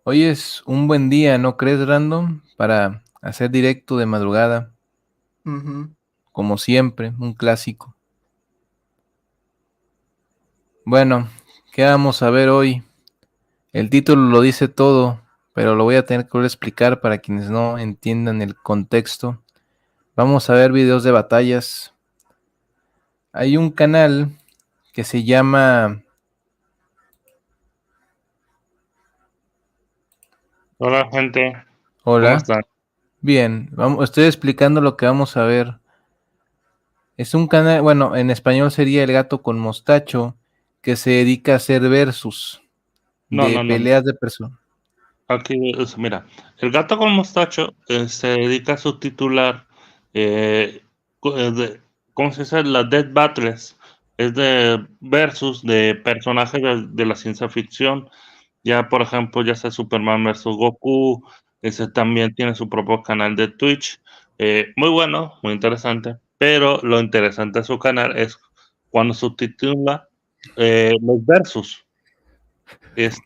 Hoy es un buen día, ¿no crees, Random? Para hacer directo de madrugada, Ujú. como siempre, un clásico. Bueno, ¿qué vamos a ver hoy? El título lo dice todo, pero lo voy a tener que volver a explicar para quienes no entiendan el contexto. Vamos a ver videos de batallas. Hay un canal que se llama... Hola gente, ¿cómo Hola. están? Bien, estoy explicando lo que vamos a ver. Es un canal, bueno, en español sería El Gato con Mostacho, que se dedica a hacer versus No, de no, no. peleas de personas. Aquí, mira, el gato con mostacho se dedica a subtitular, ¿cómo se dice? Las Death Battles. Es de versus de personajes de la ciencia ficción. Ya, por ejemplo, ya sea Superman versus Goku. Ese también tiene su propio canal de Twitch. Muy bueno, muy interesante. Pero lo interesante de su canal es cuando subtitula los versus.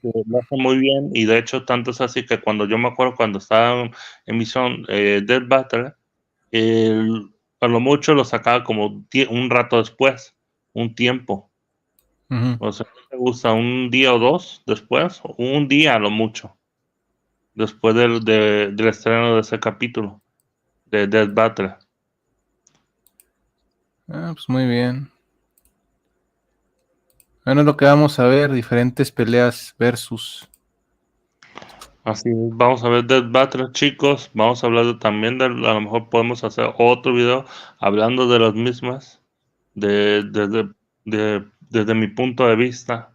Lo hace muy bien y de hecho tanto es así que cuando yo me acuerdo cuando estaba en emisión Dead Battle, el- a lo mucho lo sacaba como un rato después, un tiempo. Ujú. O sea, ¿qué te gusta? ¿Un día o dos después? O un día a lo mucho, después del estreno de ese capítulo de Dead Battle. Ah, pues muy bien. Bueno, es lo que vamos a ver, diferentes peleas versus. Así es, vamos a ver Dead Battle, chicos. Vamos a hablar también a lo mejor podemos hacer otro video hablando de las mismas. Desde mi punto de vista,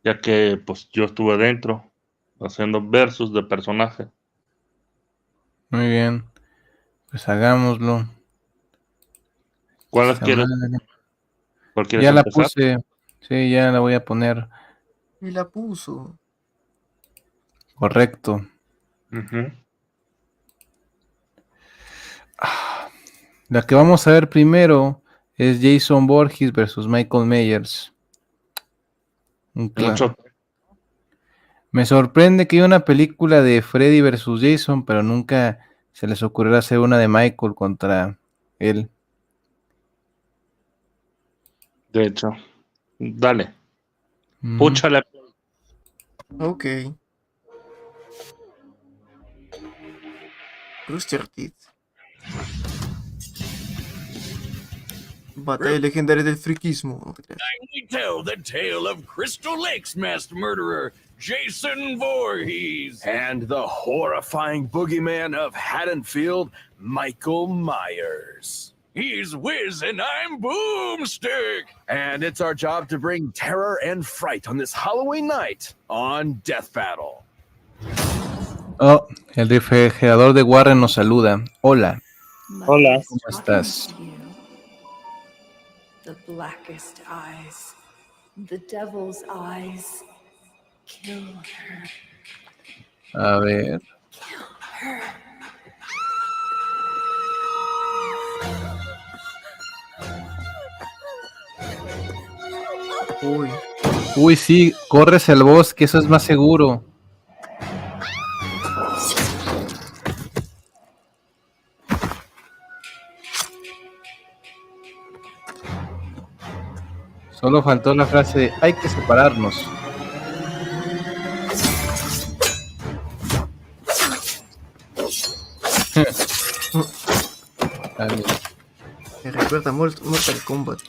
ya que pues yo estuve dentro haciendo versus de personaje. Muy bien, pues hagámoslo. ¿Cuál Esa quieres, madre. cuál quieres Ya la empezar? puse, sí, ya la voy a poner. Y la puso. Correcto. Ujú. La que vamos a ver primero es Jason Voorhees versus Michael Myers. Mucho. Me sorprende que haya una película de Freddy versus Jason, pero nunca se les ocurrió hacer una de Michael contra él. De hecho, dale, Mm. púchale. Ok. Rooster Teeth. Batalla legendaria del friquismo. We tell the tale of Crystal Lake's masked murderer, Jason Voorhees, and the horrifying boogeyman of Haddonfield, Michael Myers. He's Wiz and I'm Boomstick. And it's our job to bring terror and fright on this Halloween night on Death Battle. Oh, el refrigerador de Warren nos saluda. Hola, Hola. ¿cómo estás? The blackest eyes, the devil's eyes. Kill her. A ver. Uy. Uy, sí, corres al bosque, eso es más seguro. Solo faltó la frase de hay que separarnos. Dale. Me recuerda a Mortal Kombat.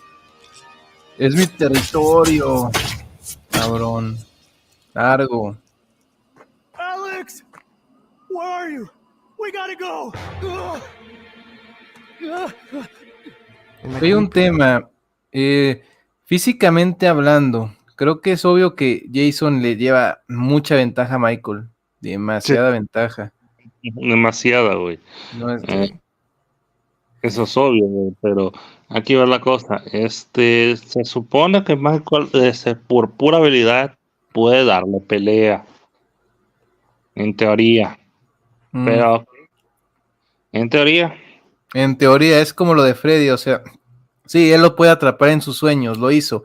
Es mi territorio, cabrón. Largo. Alex! Where are you? We gotta go! Hay un tema. Físicamente hablando, creo que es obvio que Jason le lleva mucha ventaja a Michael. Sí, Demasiada ventaja. demasiada, güey. No es Eh, Sí. Eso es obvio, güey, pero aquí va la cosa. Se supone que Michael, por pura habilidad, puede darle pelea, en teoría. Pero, en teoría, En teoría es como lo de Freddy, o sea, sí, él lo puede atrapar en sus sueños, lo hizo.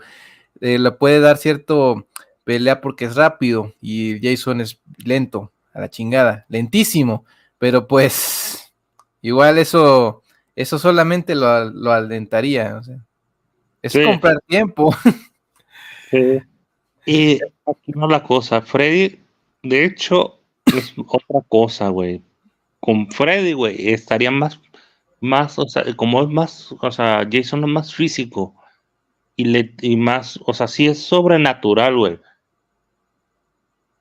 Le puede dar cierto pelea porque es rápido y Jason es lento. a la chingada, lentísimo, pero pues igual eso solamente lo alentaría, o sea, es Sí, comprar tiempo. sí. Y aquí no la cosa, Freddy, de hecho, es otra cosa, güey. Con Freddy, güey, estaría más, o sea, como es más, o sea, Jason es más físico y más, o sea, sí es sobrenatural, güey.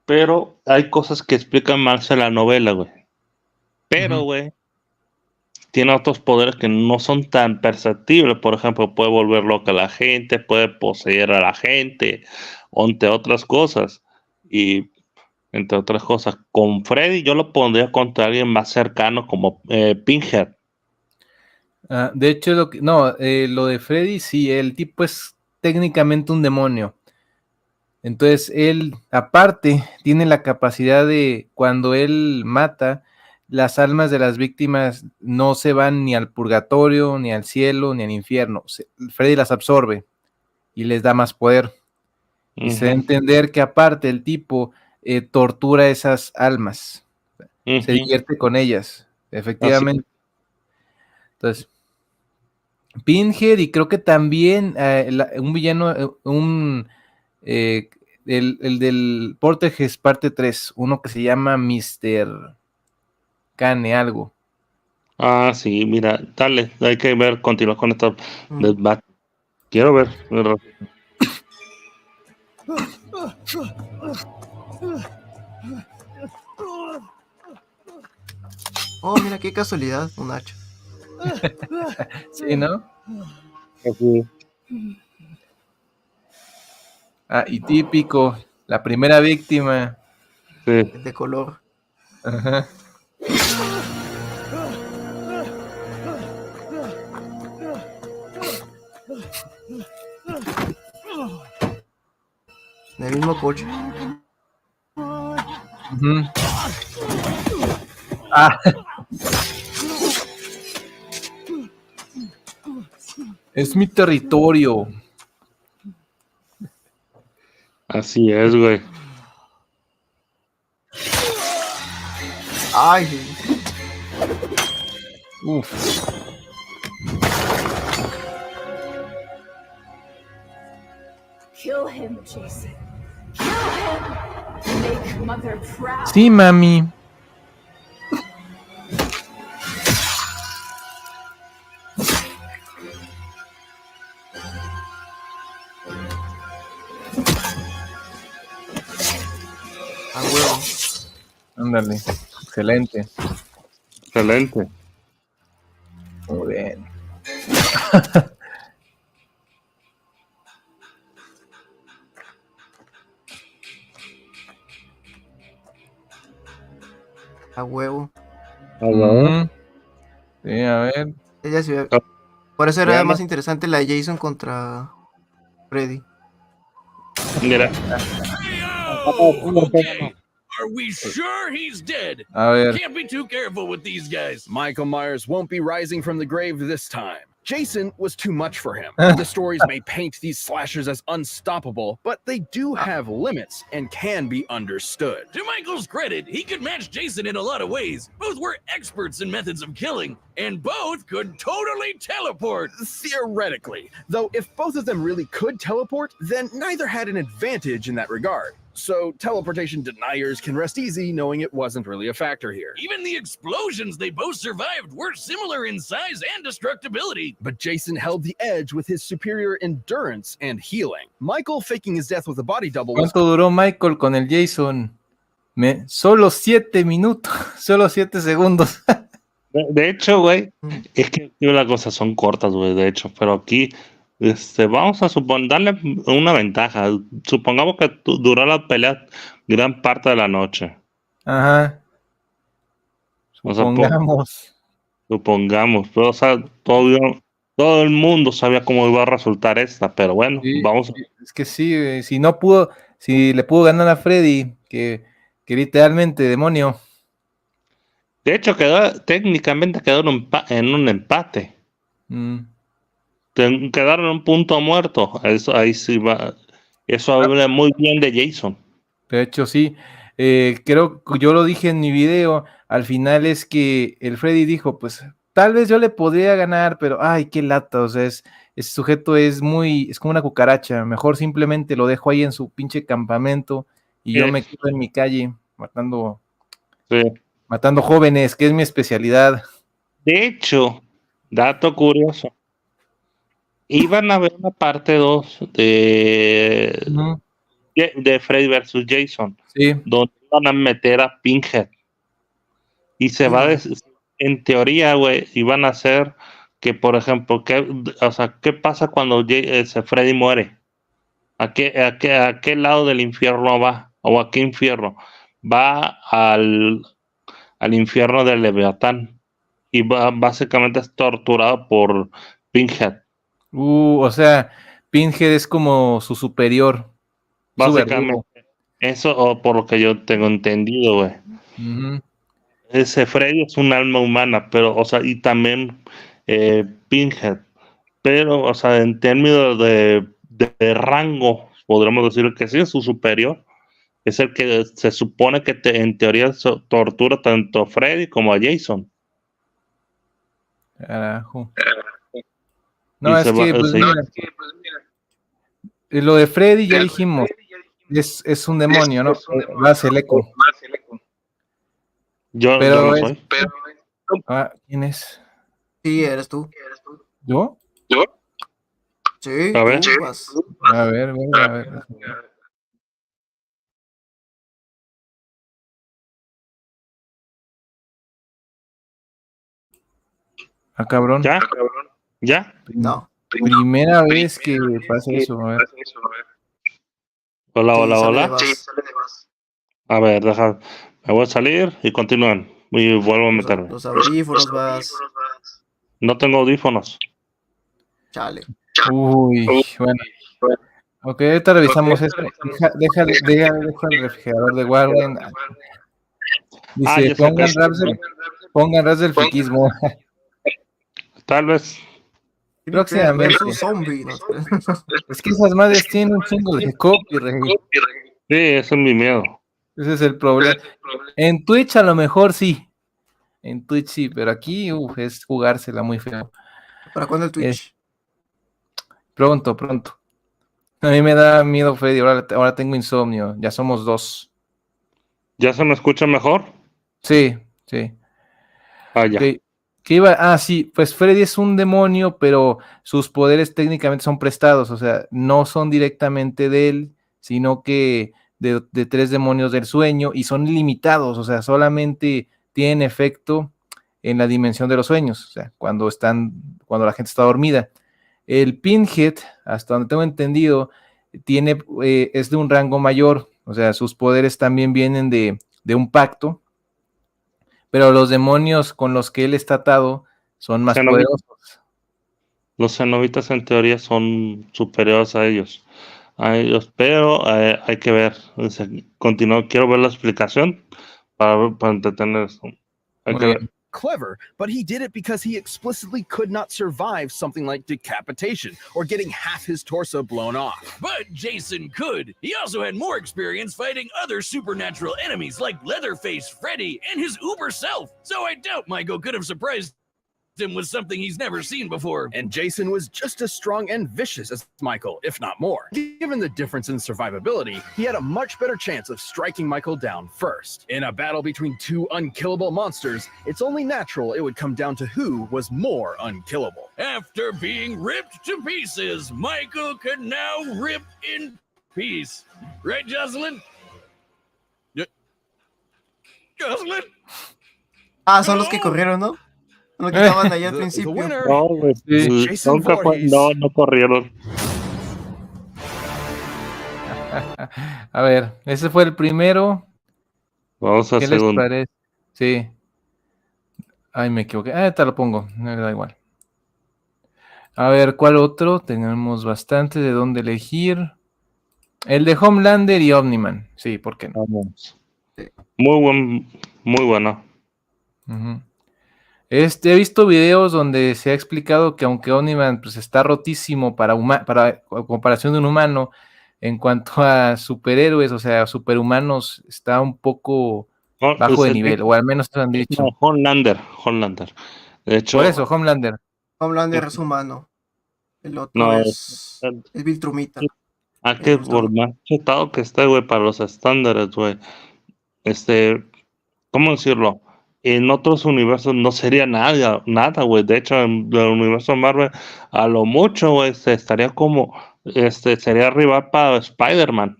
Pero hay cosas que explican más en la novela, güey. Pero, Ujú. güey, tiene otros poderes que no son tan perceptibles. Por ejemplo, puede volver loca a la gente, puede poseer a la gente, entre otras cosas. Y entre otras cosas, con Freddy yo lo pondría contra alguien más cercano como Pinhead. De hecho, lo de Freddy, sí, el tipo es técnicamente un demonio. Entonces, él, aparte, tiene la capacidad de, cuando él mata, las almas de las víctimas no se van ni al purgatorio, ni al cielo, ni al infierno. Freddy las absorbe y les da más poder. Y se da a Ujú, entender que aparte el tipo tortura esas almas, se ujú. divierte con ellas, Así. efectivamente. Entonces, Pinhead y creo que también un villano, eh, el del Porteges parte 3, uno que se llama Mr. Kane algo. Ah, sí, mira, dale, hay que ver, continuar con esta Mm. debate. Quiero ver. Oh, mira qué casualidad, un hacha. Sí, ¿no? Así. Ah, y típico, la primera víctima. Sí. De color. Ajá. En el mismo coche. Ujú. Ah, es mi territorio. Así es, güey. Ay, Uf. Kill him, Jason. Kill him. Make Mother proud. Sí, mami. a huevo. Ándale. Excelente. Excelente. Muy bien. A huevo. Ujú. Sí, a ver. Ella se ve- Ah, Por eso era veamos. más interesante la de Jason contra Freddy. Mira. Oh, okay. Are we sure he's dead? A ver. Can't be too careful with these guys. Michael Myers won't be rising from the grave this time. Jason was too much for him. The stories may paint these slashers as unstoppable, but they do have limits and can be understood. To Michael's credit, he could match Jason in a lot of ways. Both were experts in methods of killing, and both could totally teleport. Theoretically, though if both of them really could teleport, then neither had an advantage in that regard. So teleportation deniers can rest easy knowing it wasn't really a factor here. Even the explosions they both survived were similar in size and destructibility. But Jason held the edge with his superior endurance and healing. Michael faking his death with a body double was... ¿Cuánto duró Michael con el Jason? Solo 7 minutos, solo 7 segundos. De hecho, güey, es que las cosas son cortas, güey, de hecho, pero aquí vamos a darle una ventaja. Supongamos que duró la pelea gran parte de la noche. Ajá. O sea, Supongamos. pero, o sea, todo el mundo sabía cómo iba a resultar esta, pero bueno, Sí, vamos. sí, es que sí, si le pudo ganar a Freddy, que literalmente demonio. De hecho, técnicamente quedó en un empate. Mm. Quedaron en un punto muerto. Eso ahí sí va. Eso habla muy bien de Jason. De hecho, sí. Creo que yo lo dije en mi video, al final es que el Freddy dijo, pues tal vez yo le podría ganar, pero ay, qué lata, o sea, ese sujeto es como una cucaracha, mejor simplemente lo dejo ahí en su pinche campamento y yo me quedo en mi calle matando jóvenes, que es mi especialidad. De hecho, dato curioso, iban a ver una parte 2 de Freddy versus Jason, Sí. donde iban a meter a Pinhead. Y en teoría, güey, iban a hacer que, por ejemplo, ¿qué pasa cuando Freddy muere? ¿A qué lado del infierno va? ¿O a qué infierno? Va al infierno del Leviatán. Y básicamente es torturado por Pinhead. O sea, Pinhead es como su superior. Básicamente. Eso, o por lo que yo tengo entendido, güey. Ese Freddy es un alma humana, pero, o sea, y también Pinhead. Pero, o sea, en términos de rango, podríamos decir que sí es su superior. Es el que se supone que en teoría tortura tanto a Freddy como a Jason. Carajo. No, es que, pues mira, lo de Freddy ya dijimos, es un demonio, ¿no? Más el eco. Yo no soy. ¿Quién es? Sí, eres tú. ¿Yo? Sí, A ver. tú vas. A ver. Cabrón. ¿Ya? No. Primera vez que pasa eso, a ver. Hola. Sí, A ver, me voy a salir y continúan. Y vuelvo a meterme. los audífonos vas. No tengo audífonos. Chale. Uy, bueno. Ok, ahorita revisamos esto. Deja el refrigerador de Warren. Dice, ya sé. pongan ras del friquismo. Tal vez. Próximamente. Versus zombie. ¿No? Es que esas madres tienen un chingo de copyright. Sí, ese es mi miedo. Ese es el problema. En Twitch a lo mejor sí. En Twitch sí, pero aquí es jugársela muy feo. ¿Para cuándo el Twitch? Pronto. A mí me da miedo, Freddy. Ahora tengo insomnio. Ya somos 2. ¿Ya se me escucha mejor? Sí. Ah, ya. ¿Qué iba? Sí, pues Freddy es un demonio, pero sus poderes técnicamente son prestados, o sea, no son directamente de él, sino que de 3 demonios del sueño y son ilimitados, o sea, solamente tienen efecto en la dimensión de los sueños, o sea, cuando la gente está dormida. El Pinhead, hasta donde tengo entendido, es de un rango mayor, o sea, sus poderes también vienen de un pacto, pero los demonios con los que él está atado son más poderosos. Los cenobitas en teoría son superiores a ellos, pero hay que ver. Continúo, quiero ver la explicación para entretener esto. Hay que ver. Clever, but he did it because he explicitly could not survive something like decapitation or getting half his torso blown off. But Jason could. He also had more experience fighting other supernatural enemies like Leatherface, Freddy, and his uber self. So I doubt Michael could have surprised him with something he's never seen before. And Jason was just as strong and vicious as Michael, if not more. Given the difference in survivability, he had a much better chance of striking Michael down first. In a battle between 2 unkillable monsters, it's only natural it would come down to who was more unkillable. After being ripped to pieces, Michael could now rip in peace. Right, Jocelyn? Jocelyn? Son los que corrieron, ¿no? Lo que estaban allá al principio. No, güey. No corrieron. A ver, ese fue el primero. Vamos a ¿Qué segundo. les parece? Sí. Ay, me equivoqué. Te lo pongo. Me da igual. A ver, ¿cuál otro? Tenemos bastante de dónde elegir. El de Homelander y Omniman. Sí, ¿por qué no? Vamos. Muy bueno. He visto videos donde se ha explicado que aunque Omniman pues, está rotísimo para comparación de un humano, en cuanto a superhéroes, o sea, superhumanos, está un poco No, bajo de usted nivel, o al menos eso han no, dicho. Homelander. De Por hecho, eso, Homelander. Homelander es humano. El otro no, es Viltrumita. que Está por más chetado que esté, güey, para los estándares, güey, ¿cómo decirlo? En otros universos no sería nada, güey. De hecho, en el universo Marvel, a lo mucho, güey, se estaría como, sería rival para Spider-Man.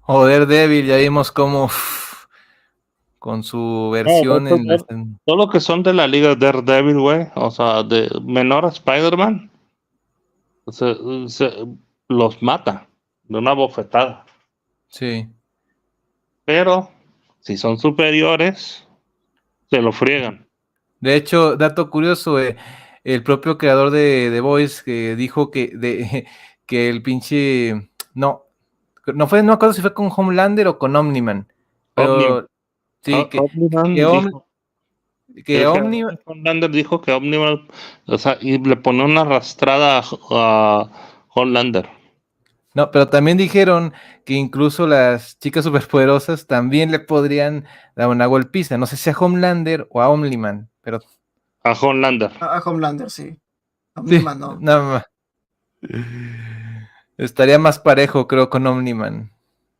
Joder, Devil, ya vimos cómo con su versión No, en todo lo que son de la liga Daredevil, güey, o sea, de menor a Spider-Man, se los mata de una bofetada. sí. Pero si son superiores, se lo friegan. De hecho, dato curioso, el propio creador de The Voice que dijo que el pinche no fue, no me acuerdo si fue con Homelander o con Omni-Man, pero sí, que, Omniman Om- dijo, que el Omni, creador de Homelander dijo que Omniman, o sea, y le pone una arrastrada a Homelander. no, pero también dijeron que incluso las chicas superpoderosas también le podrían dar una golpiza, no sé si a Homelander o a Omni-Man, pero A Homelander. A Homelander, sí. A sí, Omniman no. nada más. Estaría más parejo, creo, con Omni-Man.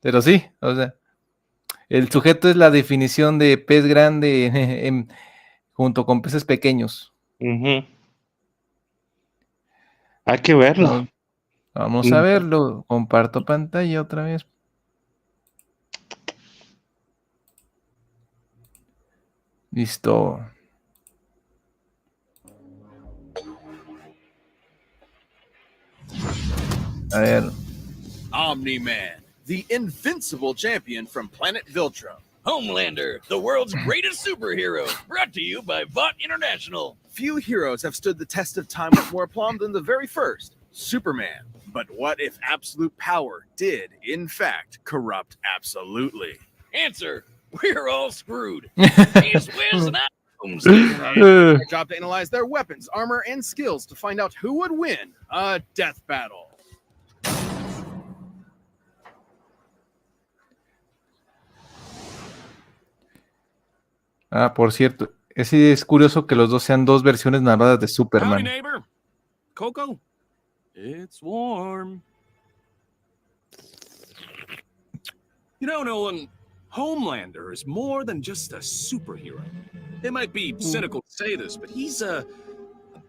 Pero sí, o sea, el sujeto es la definición de pez grande junto con peces pequeños. Ujú. Hay que verlo. No, vamos a verlo. Comparto pantalla otra vez. Listo. A ver. Omni-Man, the invincible champion from planet Viltrum. Homelander, the world's greatest superhero, brought to you by Vought International. Few heroes have stood the test of time with more aplomb than the very first, Superman. But what if absolute power did, in fact, corrupt absolutely? Answer, we're all screwed. He's whiz and Our job to analyze their weapons, armor, and skills to find out who would win a death battle. Ah, por cierto, es curioso que los dos sean dos versiones narradas de Howdy, Superman. neighbor. Coco? It's warm. You know, Nolan, Homelander is more than just a superhero. It might be cynical to say this, but he's a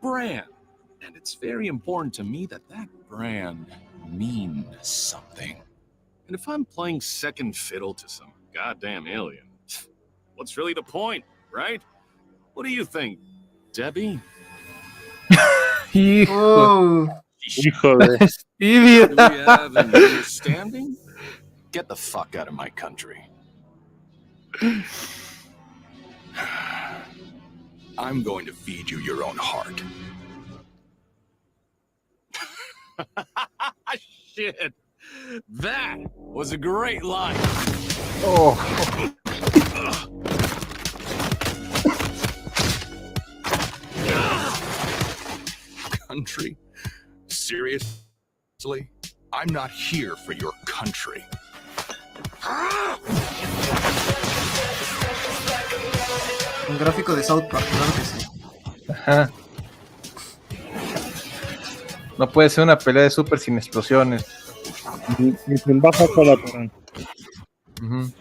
brand. And it's very important to me that that brand means something. And if I'm playing second fiddle to some goddamn alien, what's really the point, right? What do you think, Debbie? Hijo, Oh, Híjole. Do we idiota. have an understanding? Get the fuck out of my country. I'm going to feed you your own heart. Shit. That was a great line. Oh, Country? Seriously? I'm not here for your country. un gráfico de South Park, claro que sí. ajá. No puede ser una pelea de super sin explosiones. Y sin baja colateral. Ujú.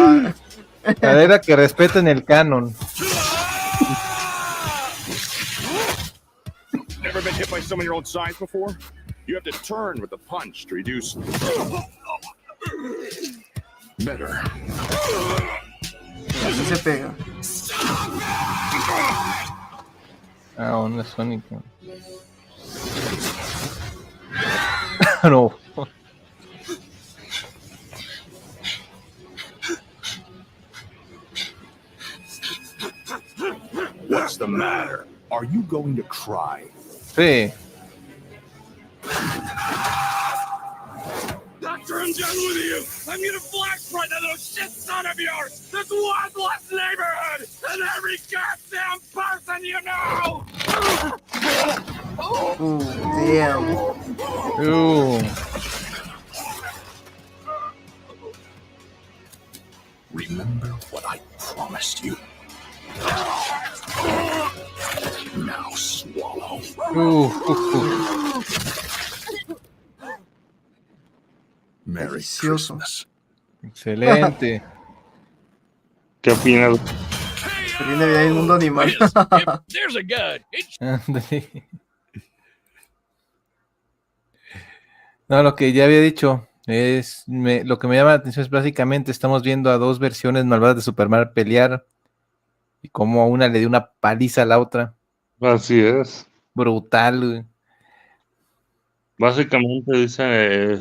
Ah, La era que respeten el canon. Never been hit by someone your own size before? You have to turn with the punch to reduce. Better. así se pega. Ah, una Sónica. No. What's the matter? Are you going to cry? Sí. Dr. Injustice! done with you, I'm gonna flashpoint that little shit son of yours! This worthless neighborhood! And every goddamn person you know! Damn. Remember what I promised you. Now swallow. Merry Delicioso. Christmas. Excelente. ¿Qué opinas? Se viene de ahí el mundo animal. Yes, if there's a god, it's Ándale. No, lo que ya había dicho es lo que me llama la atención es básicamente estamos viendo a dos versiones malvadas de Superman pelear y como a una le dio una paliza a la otra. Así es. Brutal, güey. Básicamente dice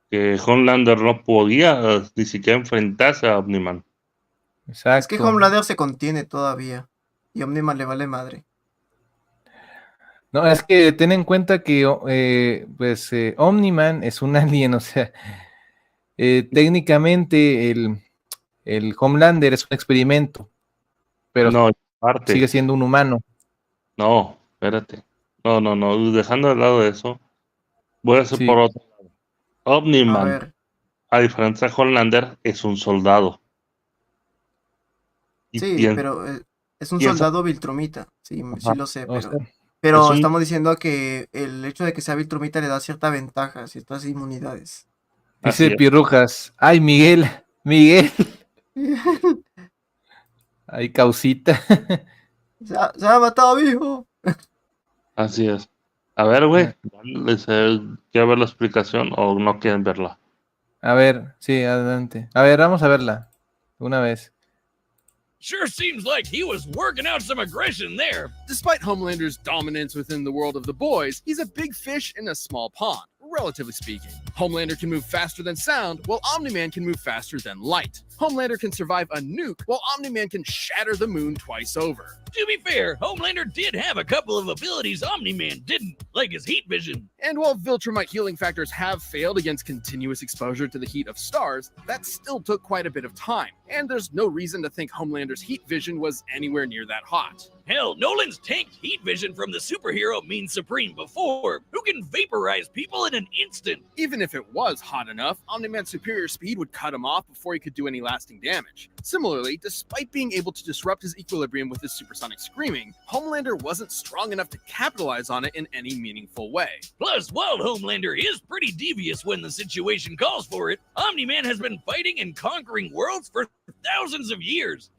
que Homelander no podía ni siquiera enfrentarse a Omniman. Exacto. Es que Homelander se contiene todavía. Y Omniman le vale madre. No, es que ten en cuenta que Omniman es un alien, o sea, técnicamente el Homelander es un experimento, pero No, aparte. sigue siendo un humano. No, espérate. No. Dejando de lado eso, voy a hacer Sí. por otro lado. A Omniman, ver. a diferencia de Homelander, es un soldado. Y Sí, piensa- pero es un piensa- soldado viltrumita. Sí, sí lo sé, O pero... sea, Pero es un- estamos diciendo que el hecho de que sea viltrumita le da cierta ventaja, ciertas inmunidades. así dice es. Pirrujas, ay Miguel, ay Causita. Se ha matado, viejo. Así es. A ver, güey, ¿quieren ver la explicación o no quieren verla? A ver, sí, adelante. A ver, vamos a verla, una vez. sure seems like he was working out some aggression there. Despite Homelander's dominance within the world of the boys, he's a big fish in a small pond, relatively speaking. Homelander can move faster than sound, while Omni-Man can move faster than light. Homelander can survive a nuke, while Omni-Man can shatter the moon twice over. To be fair, Homelander did have a couple of abilities Omni-Man didn't, like his heat vision. And while Viltrumite healing factors have failed against continuous exposure to the heat of stars, that still took quite a bit of time, and there's no reason to think Homelander's heat vision was anywhere near that hot. Hell, Nolan's tanked heat vision from the superhero means Supreme before, who can vaporize people in an instant. Even if it was hot enough, Omni-Man's superior speed would cut him off before he could do any lasting damage. Similarly, despite being able to disrupt his equilibrium with his supersonic screaming, Homelander wasn't strong enough to capitalize on it in any meaningful way. Plus, while Homelander is pretty devious when the situation calls for it, Omni-Man has been fighting and conquering worlds for thousands of years.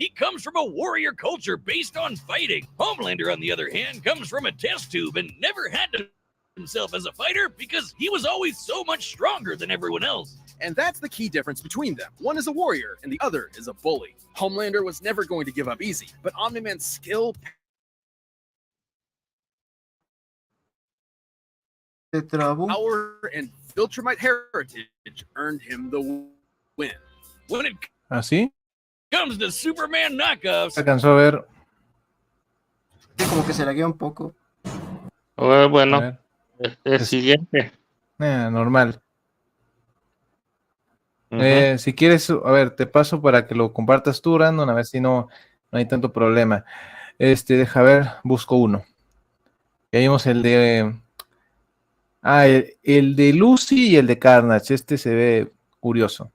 He comes from a warrior culture based on fighting. Homelander, on the other hand, comes from a test tube and never had to himself as a fighter because he was always so much stronger than everyone else. And that's the key difference between them. One is a warrior, and the other is a bully. Homelander was never going to give up easy, but Omni-Man's skill, Se trabó. power, and Viltrumite heritage earned him the win. When it ¿Así? comes to Superman knockoffs, Alcanzó a ver. Sí, como que se laguea un poco. A Bueno, ver. el siguiente. Normal. Ujú. Si quieres, a ver, te paso para que lo compartas tú, Brandon, a ver si no hay tanto problema. Deja ver, busco uno. Ya vimos el de... el de Lucy y el de Carnage. Este se ve curioso.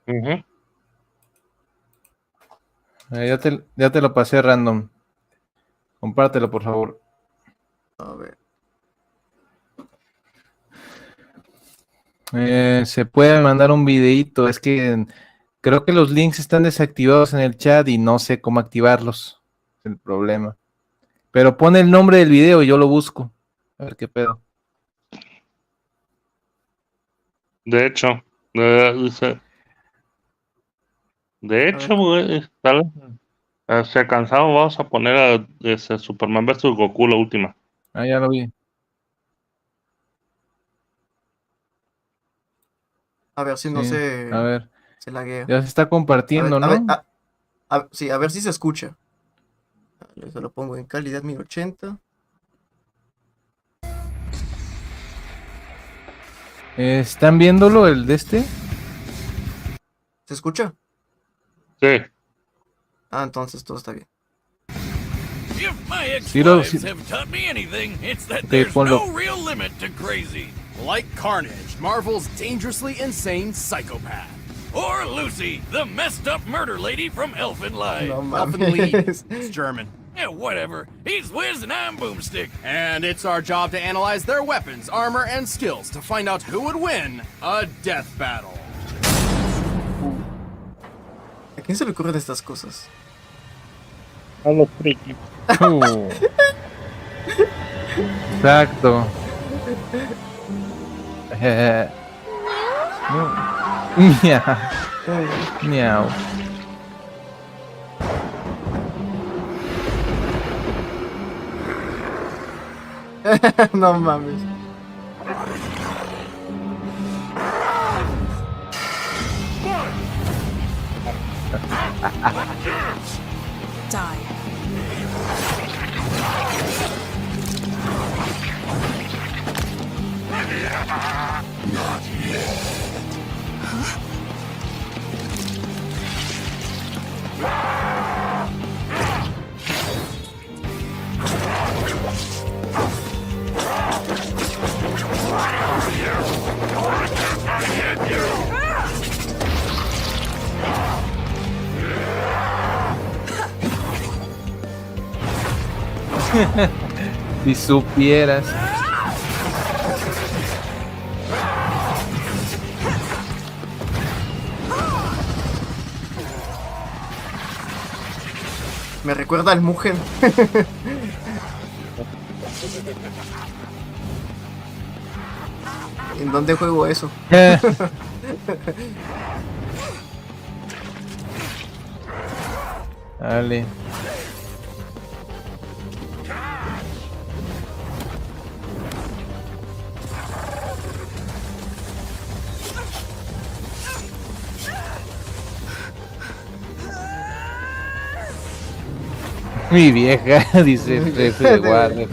Ujú. Ya te lo pasé, Random. Compártelo, por favor. A ver. Se puede mandar un videíto. Es que creo que los links están desactivados en el chat y no sé cómo activarlos. Es el problema. Pero pone el nombre del video y yo lo busco. A ver qué pedo. De hecho, dice. De hecho, güey, tal vez, si alcanzamos, vamos a poner a Superman vs Goku, la última. Ah, ya lo vi. A ver si no Sí, se, a ver, se laguea. ya se está A ver, compartiendo, a ver, ¿no? sí, a ver si se escucha. Eso lo pongo en calidad 1080. ¿Están viéndolo el de este? ¿Se escucha? Sí. Ah, entonces todo está bien. If my Sí, lo- ex-wives sí. have taught me anything, it's that Ok, there's ponlo. no real limit to crazy. Like Carnage, Marvel's dangerously insane psychopath. Or Lucy, the messed up murder lady from Elfin Lied. No Elfin Lied. mames. It's German. Yeah, whatever. He's Wiz and I'm Boomstick. And it's our job to analyze their weapons, armor, and skills to find out who would win a death battle. ¿A quién se le ocurren estas cosas? A los frikis. Exacto. Miau. Miau. No mames. Die. Si supieras. Me recuerda al Mugen. ¿En dónde juego eso? Dale. Mi vieja, dice el jefe de guardia.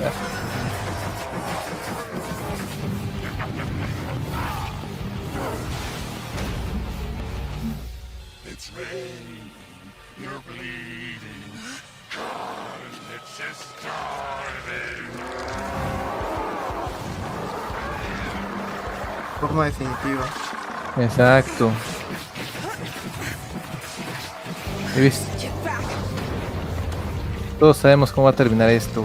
Forma definitiva. Exacto. ¿He visto? Todos sabemos cómo va a terminar esto.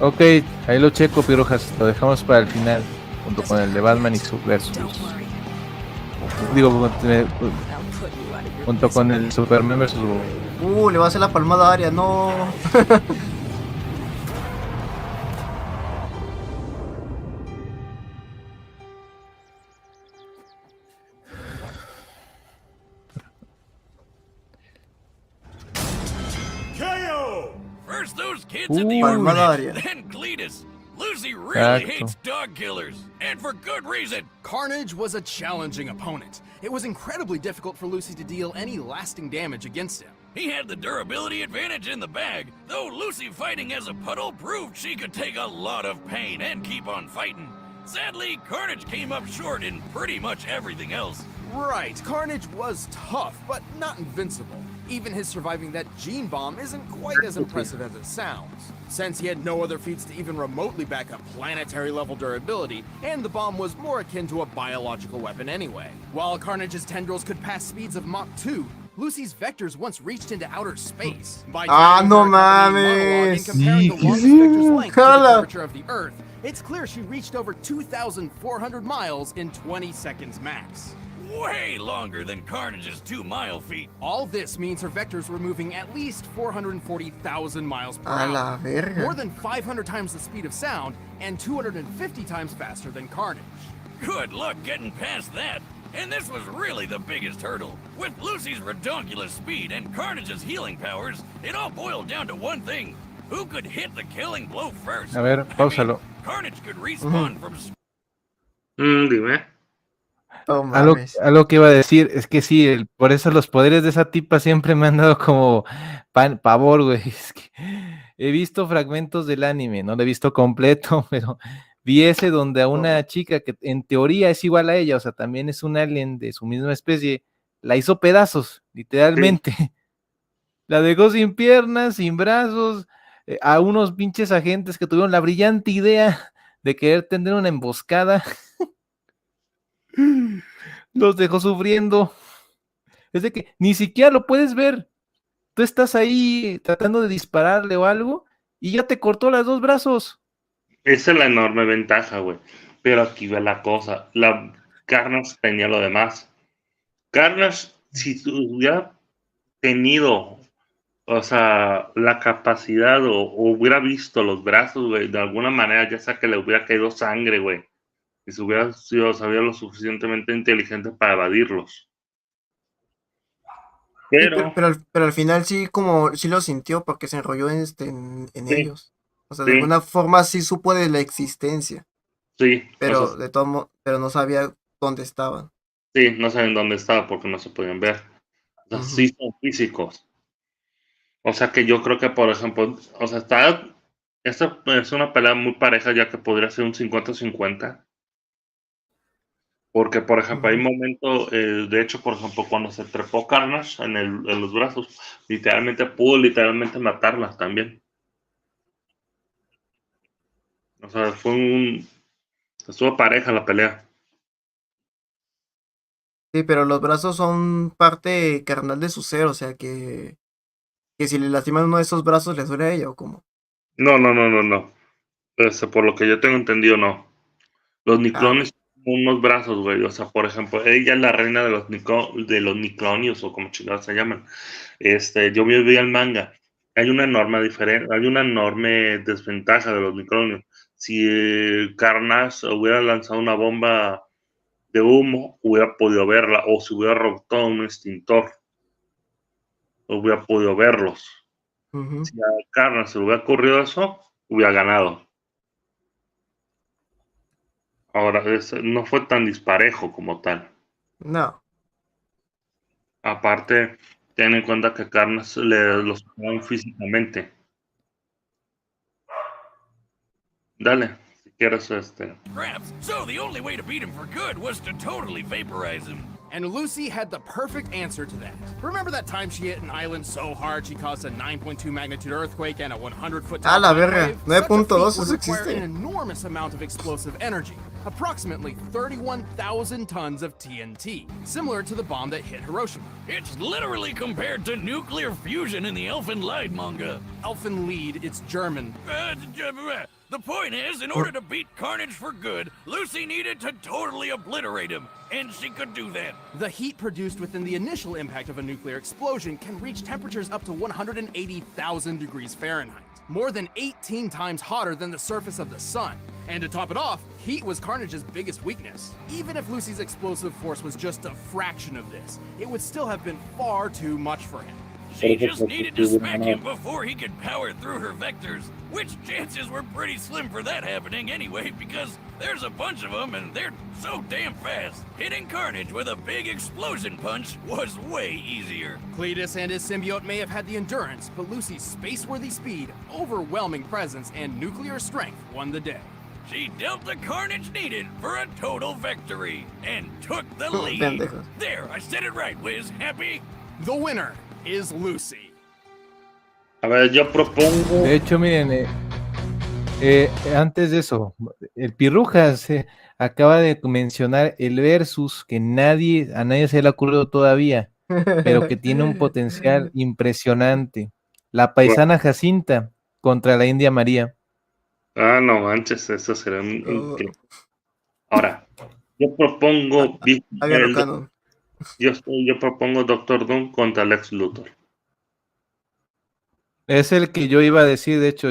Ok, ahí lo checo, pirojas. Lo dejamos para el final, junto con el de Batman y su versus. Digo, junto con el Superman versus. Le va a hacer la palmada a Aria, no. First those kids in the Palmada orphanage, Aria. then Cletus. Lucy really Exacto. hates dog killers, and for good reason. Carnage was a challenging opponent. It was incredibly difficult for Lucy to deal any lasting damage against him. He had the durability advantage in the bag, though Lucy fighting as a puddle proved she could take a lot of pain and keep on fighting. Sadly, Carnage came up short in pretty much everything else. Right, Carnage was tough, but not invincible. Even his surviving that gene bomb isn't quite as impressive as it sounds, since he had no other feats to even remotely back up planetary-level durability, and the bomb was more akin to a biological weapon anyway. While Carnage's tendrils could pass speeds of Mach 2, Lucy's vectors once reached into outer space. By joining no her accompanying monologue and mames. comparing the longest vector's length to the Jala. curvature of the Earth, it's clear she reached over 2,400 miles in 20 seconds max. Way longer than Carnage's 2-mile feat. All this means her vectors were moving at least 440,000 miles per A hour. la verga. More than 500 times the speed of sound and 250 times faster than Carnage. Good luck getting past that. And this was really the biggest hurdle. With Lucy's redonkulous speed and Carnage's healing powers, it all boiled down to one thing. Who could hit the killing blow first? A ver, I mean, páusalo. Carnage could respawn from Dime. No Algo, mames. algo que iba a decir es que sí, por eso los poderes de esa tipa siempre me han dado como pavor, güey. Es que he visto fragmentos del anime, no lo he visto completo, pero vi ese donde a una chica que en teoría es igual a ella, o sea, también es un alien de su misma especie, la hizo pedazos, Sí. literalmente. La dejó sin piernas, sin brazos, a unos pinches agentes que tuvieron la brillante idea de querer tender una emboscada, los dejó sufriendo. Es de que ni siquiera lo puedes ver. Tú estás ahí tratando de dispararle o algo y ya te cortó los dos brazos. Esa es la enorme ventaja, güey. Pero aquí va la cosa. La Carnage tenía lo demás. Carnage, si hubiera tenido, o sea, la capacidad o hubiera visto los brazos, güey, de alguna manera, ya sea que le hubiera caído sangre, güey, y se hubiera sido, sabía lo suficientemente inteligente para evadirlos. Sí, Pero, pero al final sí como sí lo sintió porque se enrolló en sí, ellos. O sea, de sí, alguna forma sí supo de la existencia, sí, o sea, pero pero no sabía dónde estaban. sí, no saben dónde estaba porque no se podían ver. O sea, sí Ujú. son físicos. O sea que yo creo que, por ejemplo, o sea, esta es una pelea muy pareja ya que podría ser un 50-50. Porque, por ejemplo, hay Ujú. momentos, de hecho, por ejemplo, cuando se trepó Carnage en los brazos, pudo literalmente matarla también. O sea, estuvo pareja la pelea. Sí, pero los brazos son parte carnal de su ser, o sea que si le lastiman uno de esos brazos le duele a ella o como. No, no, no, no, no. Por lo que yo tengo entendido, no. Los Ah, bueno. Niclones son unos brazos, güey. O sea, por ejemplo, ella es la reina de de los Niclonios, o como chingados se llaman. Yo vi el manga. Hay una enorme desventaja de los Niclonios. Si Carnage hubiera lanzado una bomba de humo, hubiera podido verla, o si hubiera roto un extintor, hubiera podido verlos. Ujú. Si a Carnage se le hubiera ocurrido eso, hubiera ganado. Ahora, no fue tan disparejo como tal. No. Aparte, ten en cuenta que Carnage los jugaron físicamente. Dale, si quieres, Scraps, so the only way to beat him for good was to totally vaporize him. And Lucy had the perfect answer to that. Remember that time she hit an island so hard she caused a 9.2 magnitude earthquake and a 100-foot Ah, tall la tidal verga. wave? Such a feat 9.2, would eso require an existe. enormous amount of explosive energy, approximately 31,000 tons of TNT, similar to the bomb that hit Hiroshima. It's literally compared to nuclear fusion in the Elfen Lied manga. Elfen Lied, it's German. The point is, in order to beat Carnage for good, Lucy needed to totally obliterate him, and she could do that. The heat produced within the initial impact of a nuclear explosion can reach temperatures up to 180,000 degrees Fahrenheit, more than 18 times hotter than the surface of the sun. And to top it off, heat was Carnage's biggest weakness. Even if Lucy's explosive force was just a fraction of this, it would still have been far too much for him. She just needed to smack him before he could power through her vectors, which chances were pretty slim for that happening anyway, because there's a bunch of them and they're so damn fast. Hitting Carnage with a big explosion punch was way easier. Cletus and his symbiote may have had the endurance, but Lucy's space-worthy speed, overwhelming presence, and nuclear strength won the day. She dealt the carnage needed for a total victory and took the lead. Pendejos. There, I said it right, Wiz. Happy? The winner is Lucy. A ver, yo propongo. De hecho, miren, antes de eso, el Pirrujas acaba de mencionar el versus que a nadie se le ha ocurrido todavía, pero que tiene un potencial impresionante. La paisana Jacinta contra la India María. Ah, no manches, eso será Oh, increíble. Ahora, yo propongo. agarro canon. Yo propongo Doctor Doom contra Lex Luthor. Es el que yo iba a decir, de hecho,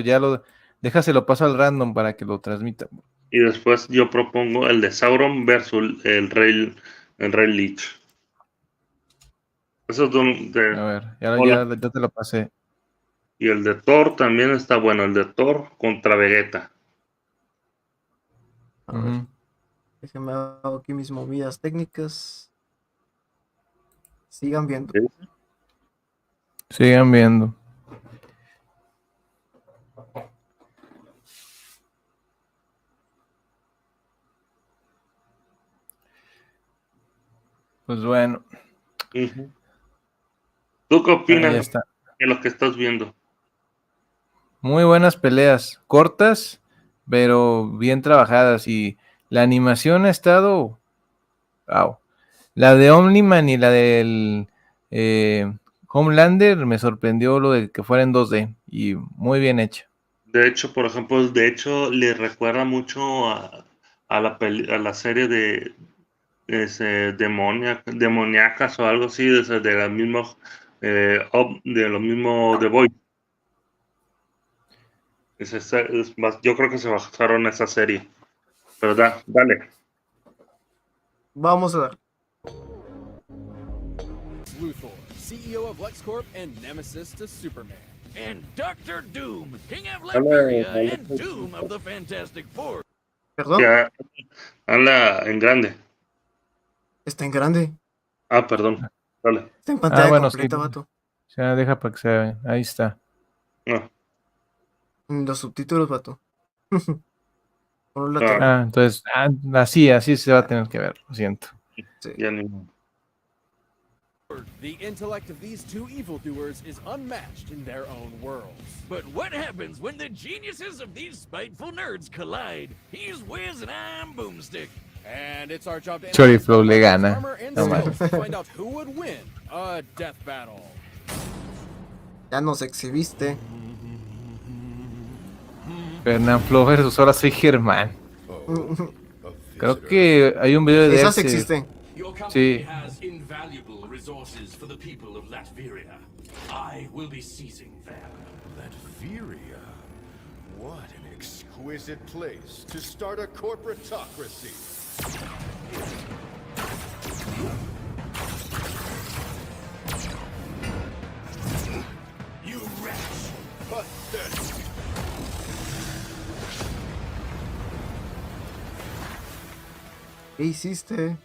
déjaselo paso al random para que lo transmita. Y después yo propongo el de Sauron versus el Rey Lich. Esos dos A ver, ya te lo pasé. Y el de Thor también está bueno. El de Thor contra Vegeta. A ver. Déjenme hago aquí mis movidas técnicas. Sigan viendo. Sigan viendo. Pues bueno. Ujú. ¿Tú qué Ahí opinas está. de lo que estás viendo? Muy buenas peleas, cortas, pero bien trabajadas. Y la animación ha estado. Wow. La de Omniman y la del Homelander me sorprendió lo de que fuera en 2D. Y muy bien hecha. De hecho, por ejemplo, le recuerda mucho a a la serie de demoníacas o algo así, de la misma, de lo mismo The Voice. Yo creo que se basaron en esa serie. Pero dale. Vamos a dar. Luthor, CEO of LexCorp and nemesis to Superman. And Doctor Doom, King of Dale, Latveria dale, and Doom of the Fantastic Four. Perdón, Ya, habla en grande. está en grande. Ah, perdón. Dale. Está en pantalla Bueno, completa, sí. vato. Ya deja para que se vea. Ahí está. Ah, En los subtítulos, vato. Por un lateral. Entonces, así se va a tener que ver. Lo siento. Sí. ya ni modo. The intellect of these two evildoers is unmatched in their own worlds. But what happens when the geniuses of these spiteful nerds collide? He's Wiz and I'm Boomstick. And it's our job to Choriflow le gana. armor and No skills mames. to find out who would win a death battle. Ya nos exhibiste. Fernanfloo versus ahora soy Germán. Creo que hay un video de Esas ese. existen. Your company Sí. has invaluable resources for the people of Latveria. I will be seizing them. Latveria. What an exquisite place to start a corporatocracy. You wretch! Pathetic. ¿Qué hiciste?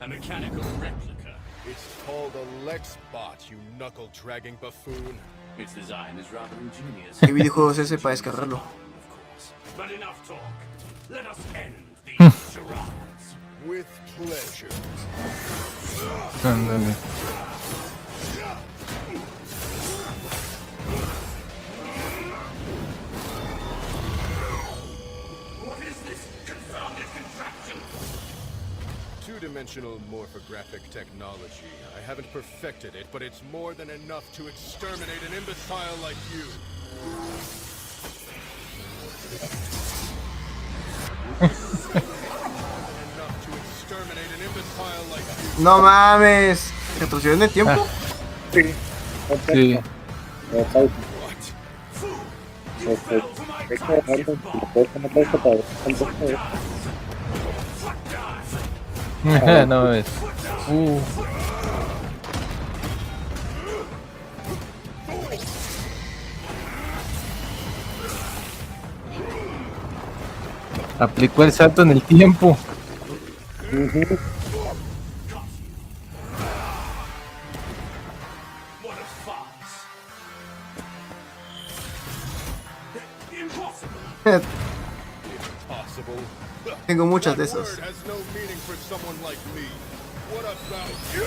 A mechanical replica. It's called a Lexbot, you knuckle-dragging buffoon. Its design is rather ingenious. ¿Qué videojuego es ese para descargarlo? Of course. But enough talk. Let us end these charades. With pleasure. Ándale. What is this confounded contraption? Two-dimensional morphographic technology. I haven't perfected it, but it's more than enough to exterminate an imbecile like you. Enough to exterminate an imbecile like you. No mames. ¿Retrocedió en el tiempo? Sí. What? Fool! You fell for my crafty bomb. No ves. Aplicó el salto en el tiempo. What a farce! Impossible! Possible. Tengo muchas de That esas. word has no meaning for someone like me. What about you?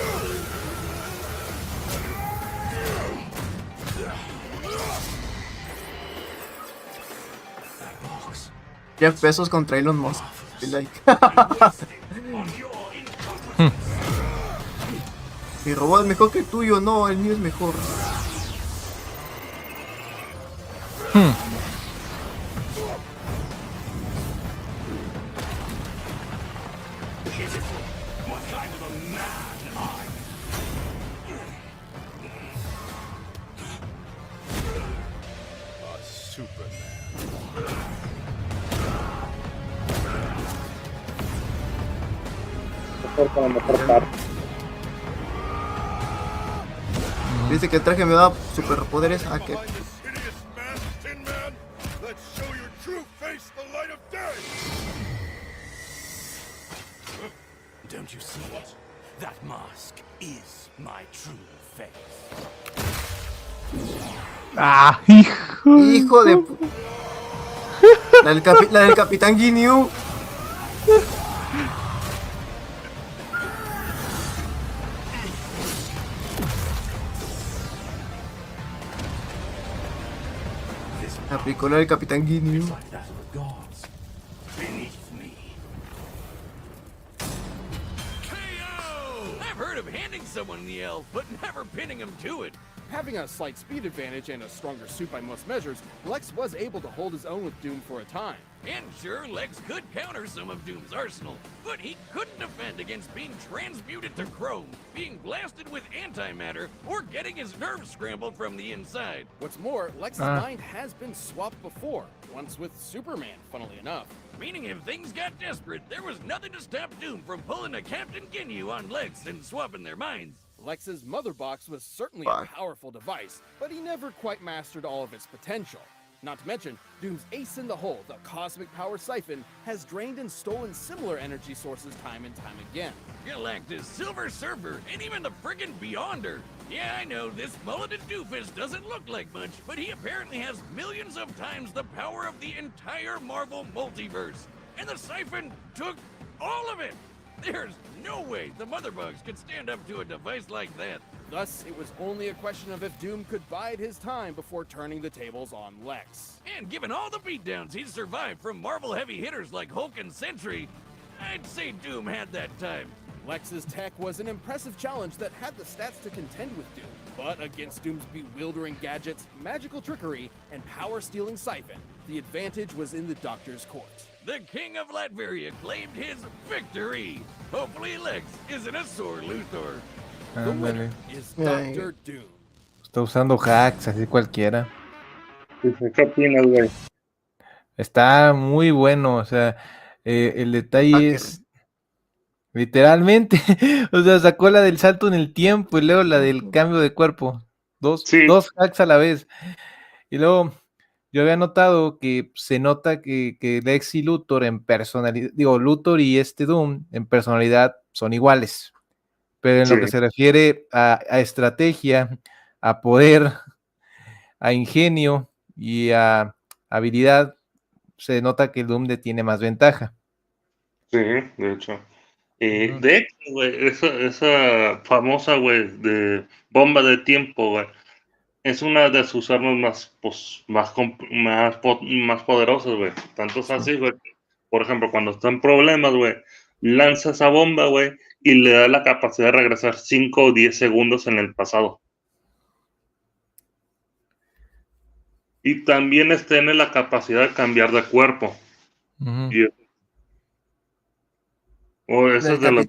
Jeff Bezos contra Elon Musk. Y like. Mi robot es mejor que el tuyo, no, el mío es mejor. What kind of a man are you? A Superman. Dice que el traje me da superpoderes. Ah, que Behind this hideous mask, Tin Man? Let's Don't you see it? That mask is my true face. ¡Ah, hijo! Hijo de la del Capitán Ginyu. Aplicó la del Capitán Ginyu. Like that of the gods. Beneath me. KO! I've heard of handing someone the elf, but never pinning him to it. Having a slight speed advantage and a stronger suit by most measures, Lex was able to hold his own with Doom for a time. And sure, Lex could counter some of Doom's arsenal, but he couldn't defend against being transmuted to chrome, being blasted with antimatter, or getting his nerves scrambled from the inside. What's more, Lex's mind has been swapped before, once with Superman, funnily enough. Meaning if things got desperate, there was nothing to stop Doom from pulling a Captain Ginyu on Lex and swapping their minds. Lex's mother box was certainly a powerful device, but he never quite mastered all of its potential. Not to mention, Doom's ace in the hole, the cosmic power siphon, has drained and stolen similar energy sources time and time again. Galactus, Silver Surfer, and even the friggin' Beyonder. Yeah, I know, this mulleted doofus doesn't look like much, but he apparently has millions of times the power of the entire Marvel multiverse. And the siphon took all of it! There's no way the Mother Bugs could stand up to a device like that. Thus, it was only a question of if Doom could bide his time before turning the tables on Lex. And given all the beatdowns he's survived from Marvel heavy hitters like Hulk and Sentry, I'd say Doom had that time. Lex's tech was an impressive challenge that had the stats to contend with Doom. But against Doom's bewildering gadgets, magical trickery, and power-stealing siphon, the advantage was in the Doctor's court. The King of Latveria claimed his victory. Hopefully Lex isn't a sore Luthor. The winner is Doctor Doom. Está usando hacks, así cualquiera. ¿Qué opinas, güey? Está muy bueno, o sea, el detalle es literalmente, o sea, sacó la del salto en el tiempo y luego la del cambio de cuerpo. Dos hacks a la vez. Y luego yo había notado que se nota que Lex y Luthor en personalidad, digo, Luthor y Doom en personalidad son iguales. Pero en lo que se refiere a estrategia, a poder, a ingenio y a habilidad, se nota que Doom le tiene más ventaja. Sí, de hecho. De hecho, güey, esa famosa, güey, de bomba de tiempo, güey, es una de sus armas más poderosas, güey. Tanto es así, güey. Por ejemplo, cuando está en problemas, güey, lanza esa bomba, güey, y le da la capacidad de regresar 5 o 10 segundos en el pasado. Y también tiene la capacidad de cambiar de cuerpo. Y eso es de lo...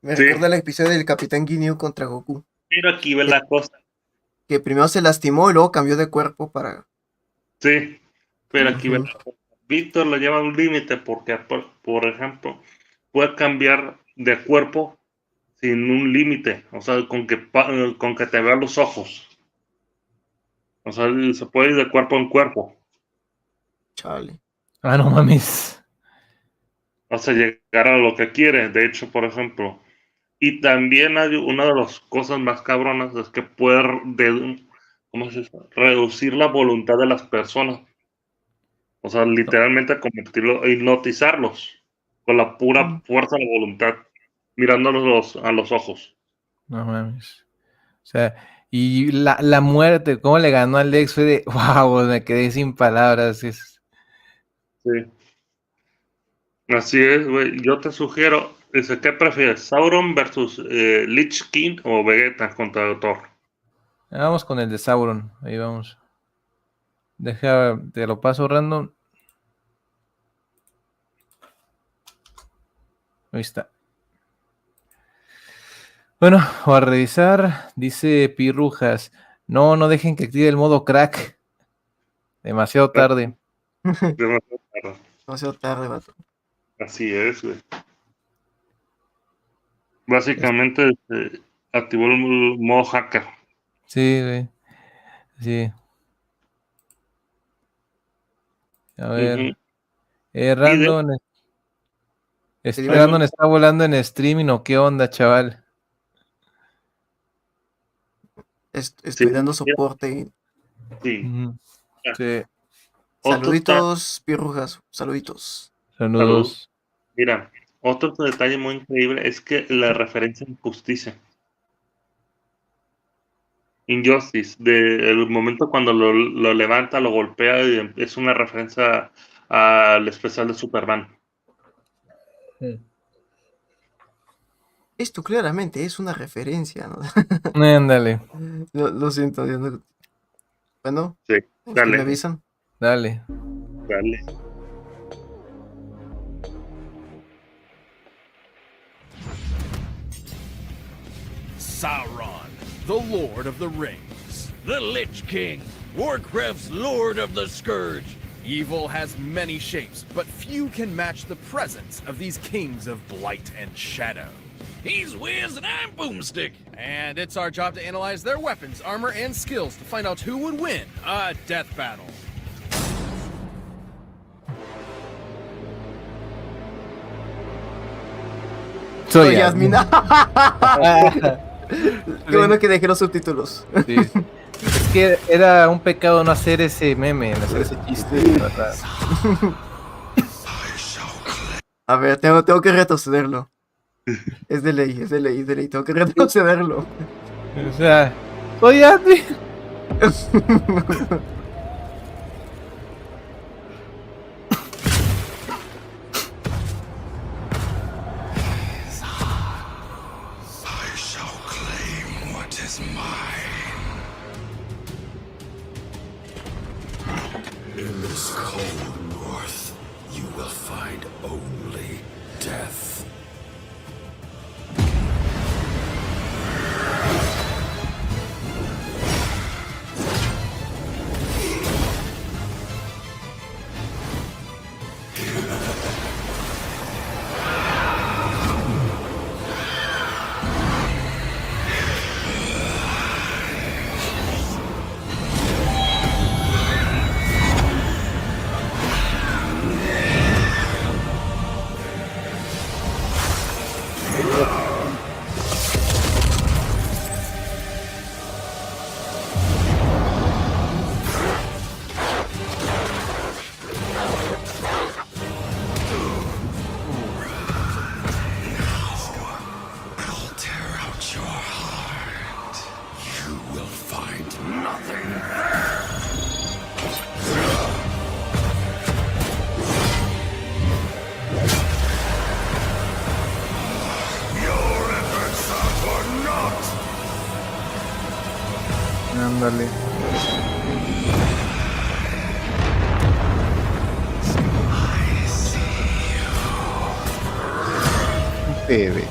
Me recuerda el episodio del Capitán Ginyu contra Goku. Mira, aquí ve la cosa. Que primero se lastimó y luego cambió de cuerpo para... Sí, pero aquí ve la cosa. Víctor lo lleva a un límite porque, por ejemplo, puede cambiar de cuerpo sin un límite. O sea, con que te vean los ojos. O sea, se puede ir de cuerpo en cuerpo. Chale. Ah, no mames. O sea, llegar a lo que quiere. De hecho, por ejemplo. Y también hay una de las cosas más cabronas es que puede reducir la voluntad de las personas. O sea, literalmente convertirlo, hipnotizarlos con la pura fuerza de la voluntad, mirándolos a los ojos. No mames. O sea, y la muerte, cómo le ganó a Lex, fue de wow, me quedé sin palabras. Sí. Así es, güey. Yo te sugiero, ¿qué prefieres? ¿Sauron versus Lich King o Vegeta contra Thor? Vamos con el de Sauron, ahí vamos. Deja, te lo paso random. Ahí está. Bueno, voy a revisar. Dice Pirrujas. No dejen que active el modo crack. Demasiado tarde. Demasiado tarde, vato. Así es, güey. Básicamente activó el modo hacker. Sí, güey. Sí. A ver. Random. Brandon está volando en streaming o qué onda, chaval. Estoy dando soporte. Sí. Sí. Saluditos, pirrujas. Saluditos. Saludos. Mira, otro detalle muy increíble es que la referencia en Justicia. Injustice, el momento cuando lo levanta, lo golpea, y es una referencia al especial de Superman. Esto claramente es una referencia, ¿no? Ándale. Lo siento. Bueno, Sí, ¿ustedes me dale. avisan? Dale. Dale. Sauron, the Lord of the Rings. The Lich King, Warcraft's Lord of the Scourge. Evil has many shapes, but few can match the presence of these kings of blight and shadow. He's Wiz and I'm Boomstick. And it's our job to analyze their weapons, armor, and skills to find out who would win a death battle. Soy Yasmin. Qué bueno que dejé los subtítulos. Sí. Es que era un pecado no hacer ese meme, no hacer ese chiste, ¿verdad? A ver, tengo que retrocederlo. Es de ley. Tengo que retrocederlo. O sea, soy Andy. In this cold north, you will find only death. Ándale. Bebé.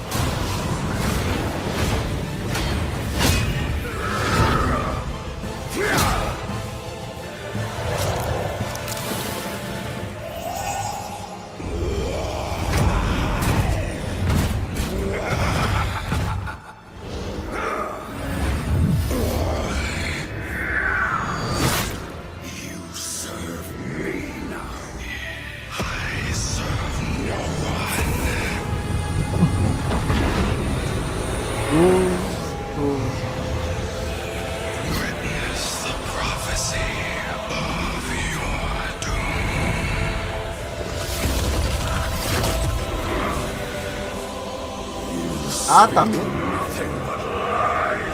Ah, también.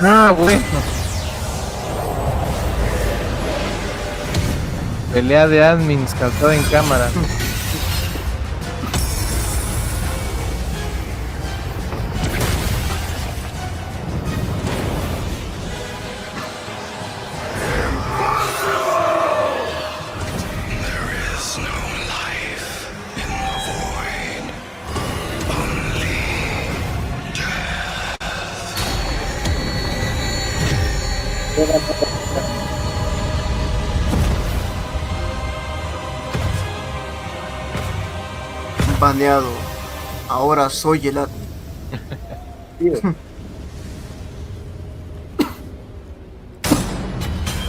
Ah, bueno. Pelea de admins captada en cámara. Baneado. Ahora soy el admin.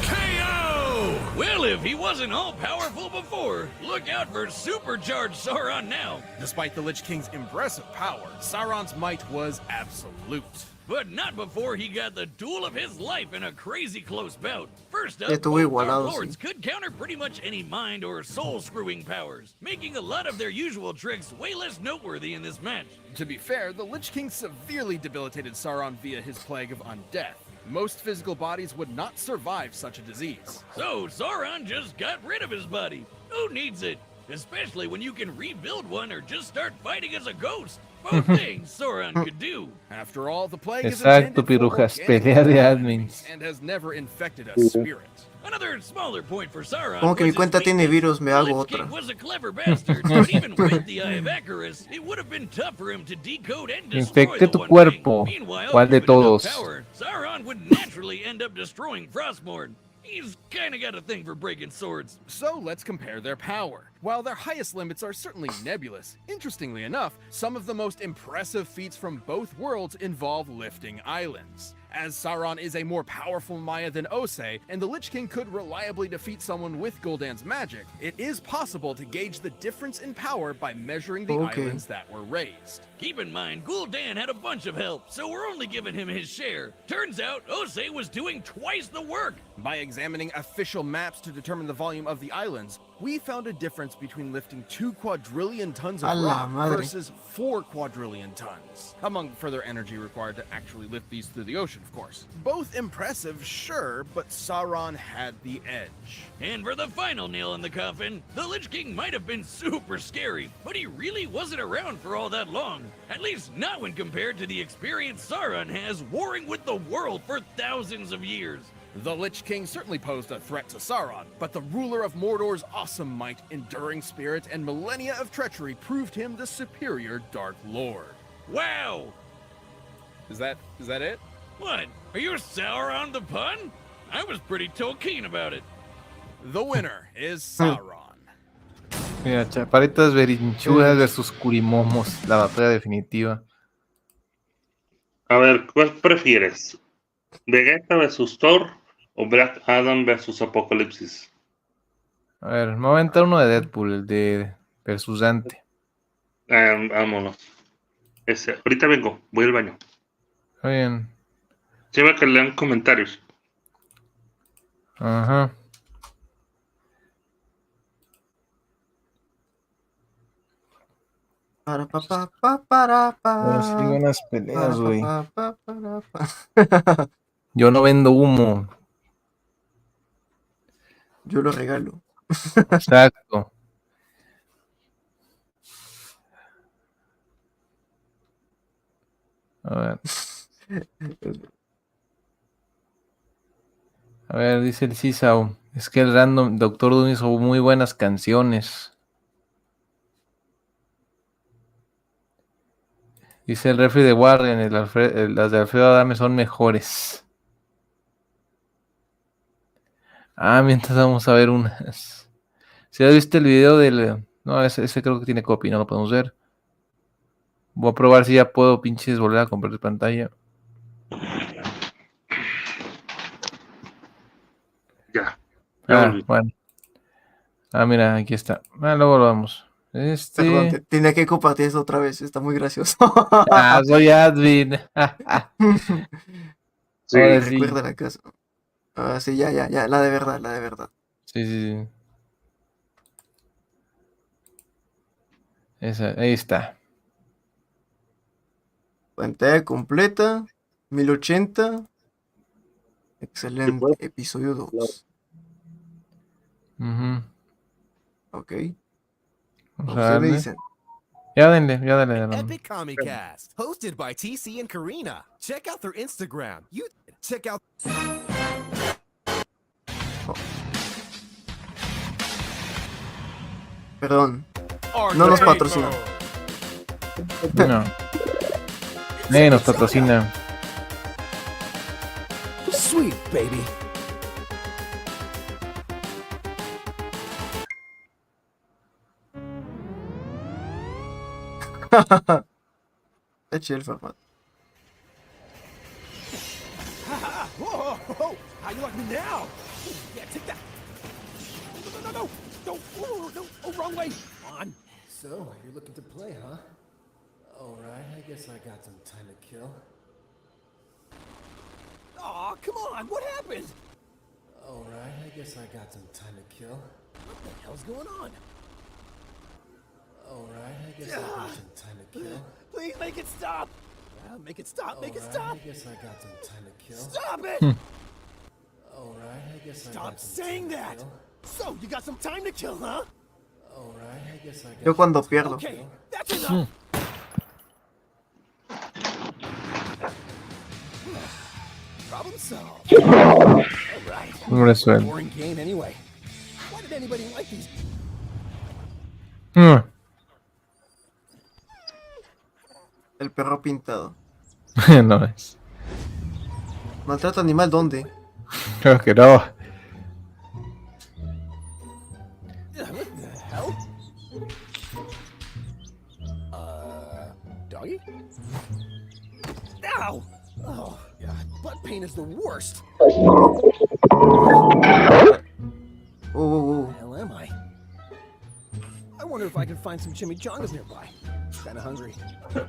KO! Well, if If he wasn't all powerful before, look out for supercharged Sauron now. Despite the Lich King's impressive power, Sauron's might was absolute. But not before he got the duel of his life in a crazy close bout. First up, Estuvo both igualado, Dark Lords sí. could counter pretty much any mind or soul-screwing powers, making a lot of their usual tricks way less noteworthy in this match. To be fair, the Lich King severely debilitated Sauron via his plague of undeath. Most physical bodies would not survive such a disease. So Sauron just got rid of his body. Who needs it? Especially when you can rebuild one or just start fighting as a ghost. Both things Sauron could do. After all, the plague is Exacto, intended for pirujas. organic Pelea de enemies admins. and has never infected a spirit. Another smaller point for Sauron. Como que mi was his cuenta tiene weakness. virus, me The hago Lich King otra. was a clever bastard, but even with the Eye of Acarus, it would have been tough for him to decode and destroy Infecte the tu One cuerpo. Ring. Meanwhile, ¿Cuál de given enough todos? power, Sauron would naturally end up destroying Frostmourne. He's kinda got a thing for breaking swords. So let's compare their power. While their highest limits are certainly nebulous, interestingly enough, some of the most impressive feats from both worlds involve lifting islands. As Sauron is a more powerful Maya than Osei, and the Lich King could reliably defeat someone with Gul'dan's magic, it is possible to gauge the difference in power by measuring the Okay. islands that were raised. Keep in mind, Gul'dan had a bunch of help, so we're only giving him his share. Turns out, Osei was doing twice the work. By examining official maps to determine the volume of the islands, we found a difference between lifting 2 quadrillion tons A of la rock madre. versus 4 quadrillion tons, among further energy required to actually lift these through the ocean, of course. Both impressive, sure, but Sauron had the edge. And for the final nail in the coffin, the Lich King might have been super scary, but he really wasn't around for all that long. At least not when compared to the experience Sauron has warring with the world for thousands of years. The Lich King certainly posed a threat to Sauron, but the ruler of Mordor's awesome might, enduring spirit, and millennia of treachery proved him the superior Dark Lord. Wow! Is that it? What? Are you sour on the pun? I was pretty Tolkien about it. The winner is Sauron. Mira, chaparetas berinchudas versus curimomos. La batalla definitiva. A ver, ¿cuál prefieres? ¿Vegeta versus Thor o Black Adam versus Apocalipsis? A ver, me voy a aventar uno de Deadpool, el de versus Dante. Vámonos. Ahorita vengo, voy al baño. Está bien. Lleva que lean comentarios. Ajá. Para pa pa pa para pa. Sí, buenas peleas, Para, güey. pa, pa, para, pa. Yo no vendo humo. Yo lo regalo. Exacto. A ver. A ver, dice el Cisao. Es que el random Doctor Doom hizo muy buenas canciones. Dice el refri de Warren, las de Alfredo Adame son mejores. Ah, mientras vamos a ver unas. Si has visto el video del... No, ese creo que tiene copy, no lo podemos ver. Voy a probar si ya puedo pinches volver a comprar pantalla. Ya. Bueno. Ah, mira, aquí está. Luego lo vamos. Perdón, tenía que compartir eso otra vez. Está muy gracioso. Soy admin. Sí, Ahora sí. Recuerda la casa. Sí, ya. La de verdad. Sí. Ahí está. Pantalla completa. 1080. Excelente. Episodio 2. Ok. Vamos a Ustedes darle. dicen. Ya denle. Epic Comic Cast, hosted by TC and Karina. Check out their Instagram. Check out. Perdón. No nos patrocina. No. Nos patrocina. Sweet baby. Está chido el formato. Whoa, how you like me now? Yeah, take that. no! No! Oh, no! Oh, wrong way! Come on! So, you're looking to play, huh? Alright, I guess I got some time to kill. Aw, come on! What happened? Alright, I guess I got some time to kill. What the hell's going on? Alright, I guess I got some time to kill. Please make it stop! Make it stop! Make it stop! I guess I got some time to kill. Stop it! Alright, I guess I got some saying time that! To kill. So, you got some time to kill, huh? Alright, I guess I got Yo cuando pierdo. Okay, that's enough! Problem solved. Alright. Boring game anyway. Why did anybody like these? El perro pintado. No es. ¿Maltrato animal dónde? Creo que no. What the hell? Doggy? Ow! Oh, God. Butt pain is the worst. Oh. Where the hell am I? I wonder if I can find some chimichangas nearby. Kind of hungry.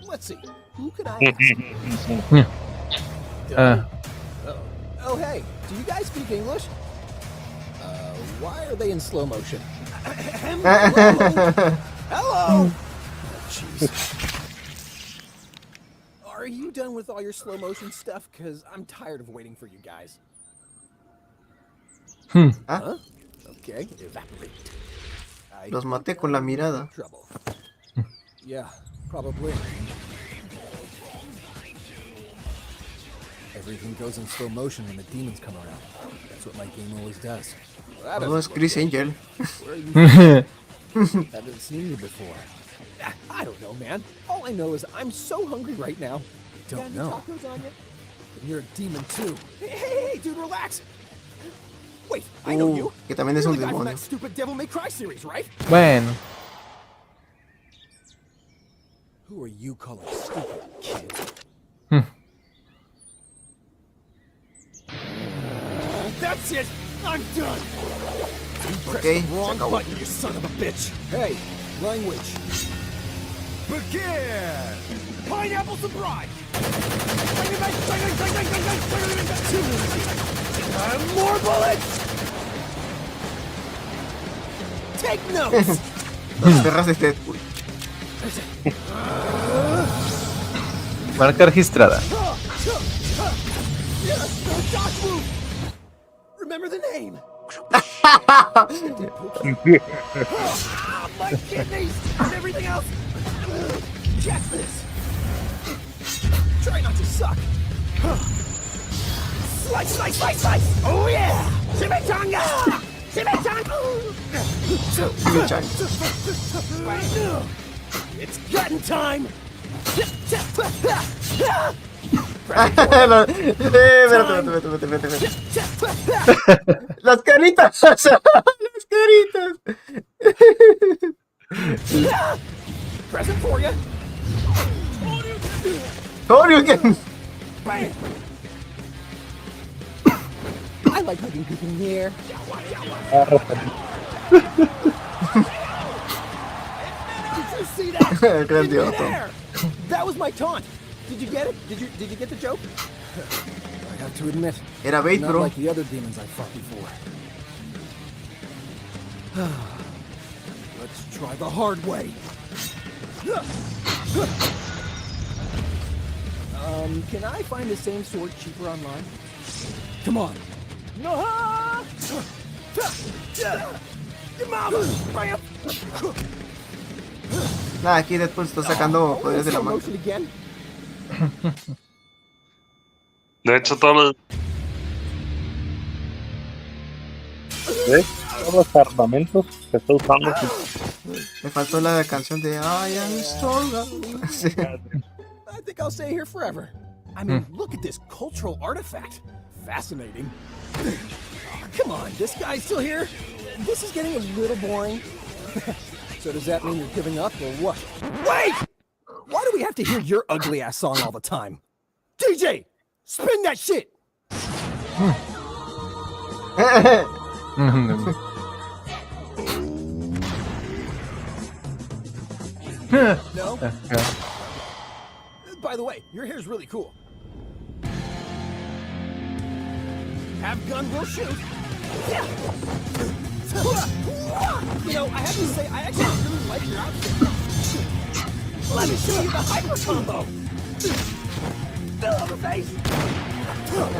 Let's see. Who could I ask? Oh, hey. Do you guys speak English? Why are they in slow motion? Hello! Jeez. Are you done with all your slow motion stuff? Because I'm tired of waiting for you guys. Huh? Okay, evaporate. Los maté con la mirada. Trouble. Yeah, probably. Everything goes in slow motion when the demons come around. That's what my game always does. No es Chris Angel. Haven't seen you before. I don't know, man. All I know is I'm so hungry right now. Don't know. Tacos on you? And you're a demon too. Hey, dude, relax. Wait, I know you. Que también es un You're the guy from demonio. that stupid Devil May Cry series, right? Bueno. Who are you calling stupid, kid? That's it. I'm done. You pressed the wrong button, you son of a bitch. Hey, language. Begin. Pineapple surprise. More bullets. Take notes. Las perras de Deadpool. Marca registrada. Remember the name. My kidneys and everything else. Catch this. Try not to suck. Slice, slice, slice, slice. Oh yeah. Chimichanga. Chimichanga. It's cutting time. Espérate. Las caritas. Las caritas. Present for you. Shoryuken. I like hugging people in the air. Did you see that? That was my taunt. Did you get it? Did you get the joke? I have to admit, Era bait, not bro. like the other demons I fought before. Let's try the hard way. Can I find the same sword cheaper online? Come on. Nada, aquí Deadpool está sacando poderes de la mano. De hecho, todos ¿Ves? Todos los armamentos que está usando. Me faltó la canción de I am stronger. I think I'll stay here forever. I mean, look at this cultural artifact. Fascinating. Oh, come on, this guy's still here? This is getting a little boring. So does that mean you're giving up or what? Wait! Why do we have to hear your ugly ass song all the time? DJ, spin that shit! No? By the way, your hair's really cool. Have gun, will shoot. You know, I have to say, I actually really like your outfit. Let me show you the hyper combo. Fill on the face.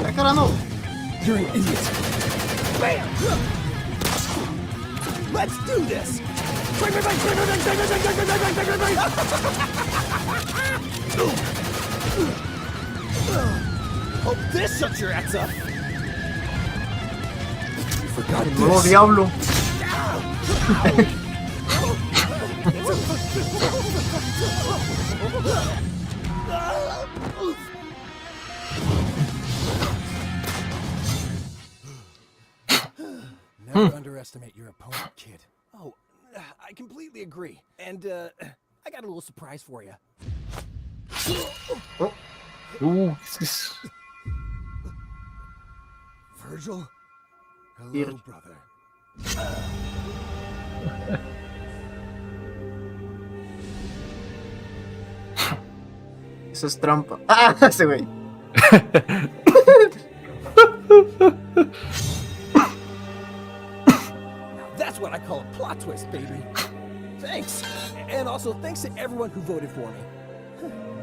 La cara no. You're an idiot. Bam! Let's do this. Hope this shuts your ass up. You forgot El nuevo diablo. Never underestimate your opponent, kid. Oh, I completely agree. And I got a little surprise for you. Virgil? Hello, brother. Eso es trampa. Ah, ese güey. That's what I call a plot twist, baby. Thanks. And also thanks to everyone who voted for me.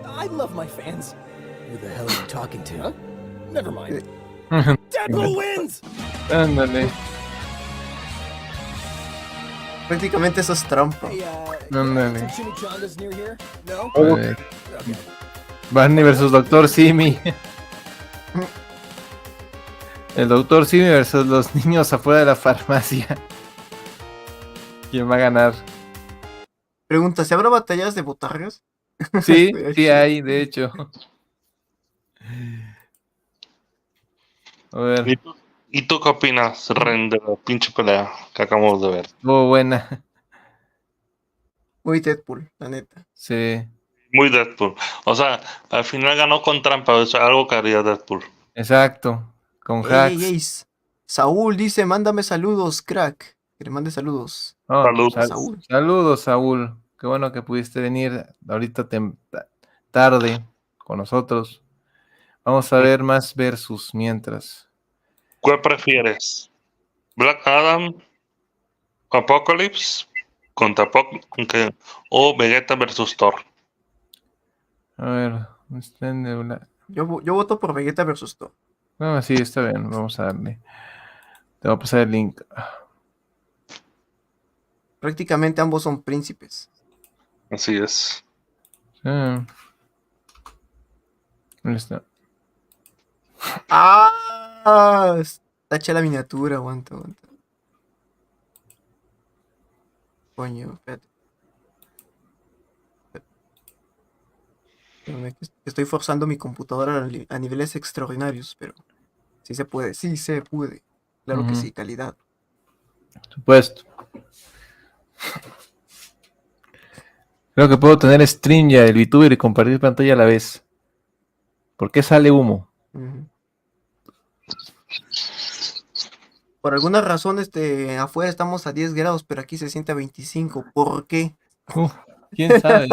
I love my fans. Who the hell are you talking to? Huh? Never mind. Deadpool wins! Ándale. Prácticamente eso es trampa. Hey, Ándale. some chimichangas near here? No? A ver. Okay. Barney versus Doctor Simi. El Doctor Simi versus los niños afuera de la farmacia. ¿Quién va a ganar? Pregunta, ¿se habrá batallas de botargas? Sí, sí hay, de hecho. A ver. ¿Y tú qué opinas, Ren, de la pinche pelea que acabamos de ver? Estuvo buena. Muy Deadpool, la neta. Sí. Muy Deadpool. O sea, al final ganó con trampa, es algo que haría Deadpool. Exacto. Con Ey, hacks. ey, ey. Saúl dice, mándame saludos, crack. Que le mande saludos. Oh, Saludos. Saúl. Saludos, Saúl. Qué bueno que pudiste venir ahorita tarde con nosotros. Vamos a ver más versus mientras. ¿Cuál prefieres? ¿Black Adam, Apocalypse o Vegeta versus Thor? A ver, Yo voto por Vegeta versus Thor. no, sí, está bien. Vamos a darle. Te voy a pasar el link. Prácticamente ambos son príncipes. Así es. Ahí está. ¡Ah! Está hecha la miniatura, aguanta. Coño, espérate. Estoy forzando mi computadora a niveles extraordinarios, pero sí se puede. Claro que sí, calidad. Por supuesto. Creo que puedo tener stream ya del VTuber y compartir pantalla a la vez. ¿Por qué sale humo? Por alguna razón, afuera estamos a 10 grados, pero aquí se siente a 25. ¿Por qué? ¿Quién sabe?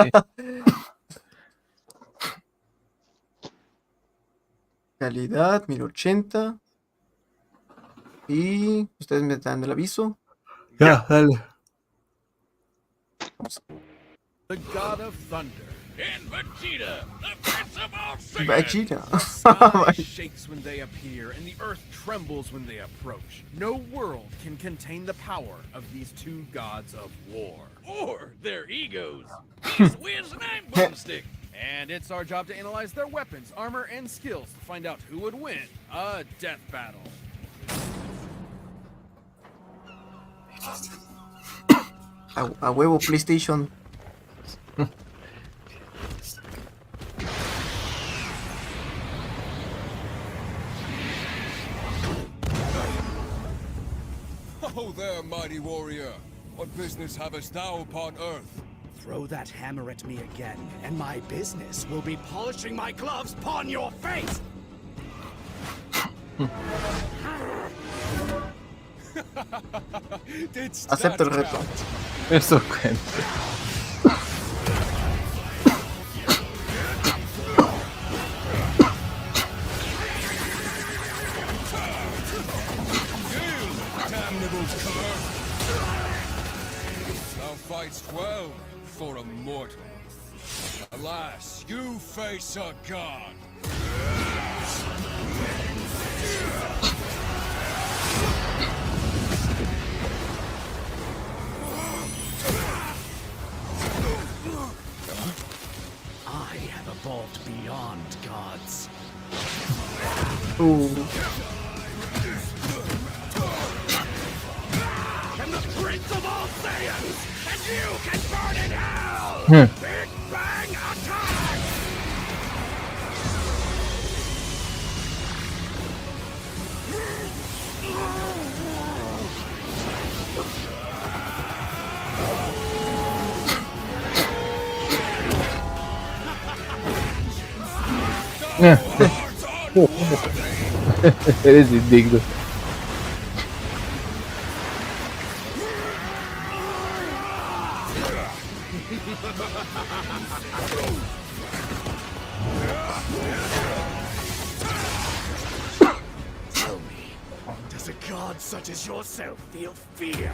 Calidad, 1080. Y ustedes me dan el aviso. Ya, dale. The god of thunder. And Vegeta, the prince of all singers. Vegeta. The sky shakes when they appear, and the earth trembles when they approach. No world can contain the power of these two gods of war. Or their egos. He's Wiz and I'm Boomstick. And it's our job to analyze their weapons, armor, and skills to find out who would win a death battle. A huevo, PlayStation. Oh there, mighty warrior. What business havest thou upon earth? Throw that hammer at me again, and my business will be polishing my gloves upon your face! Acepto el reto. Eso cuenta. fights well for a mortal. Alas, you face a god. I have evolved beyond gods. Ooh. I'm the Prince of all Saiyans, and you can burn in hell! Big Bang Attack! Eres indigno. Tell me, does a god such as yourself feel fear?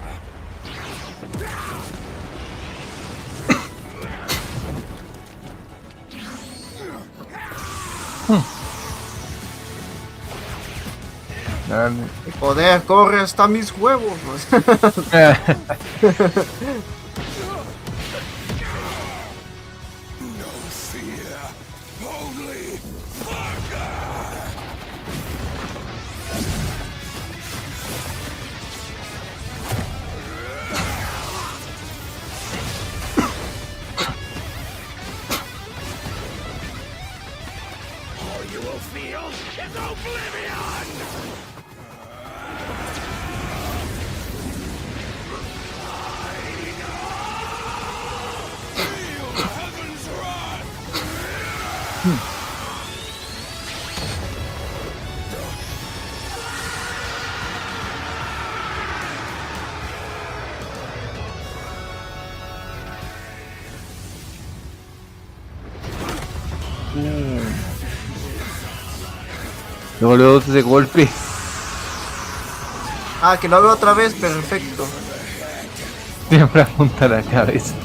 Dale. Joder, corre hasta mis huevos. No fear, only fire. All you will feel is oblivion! Feel heaven's wrath. Luego de golpe. Ah, que lo veo otra vez, perfecto. Siempre apunta a la cabeza.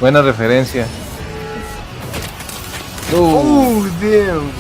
Buena referencia. Damn.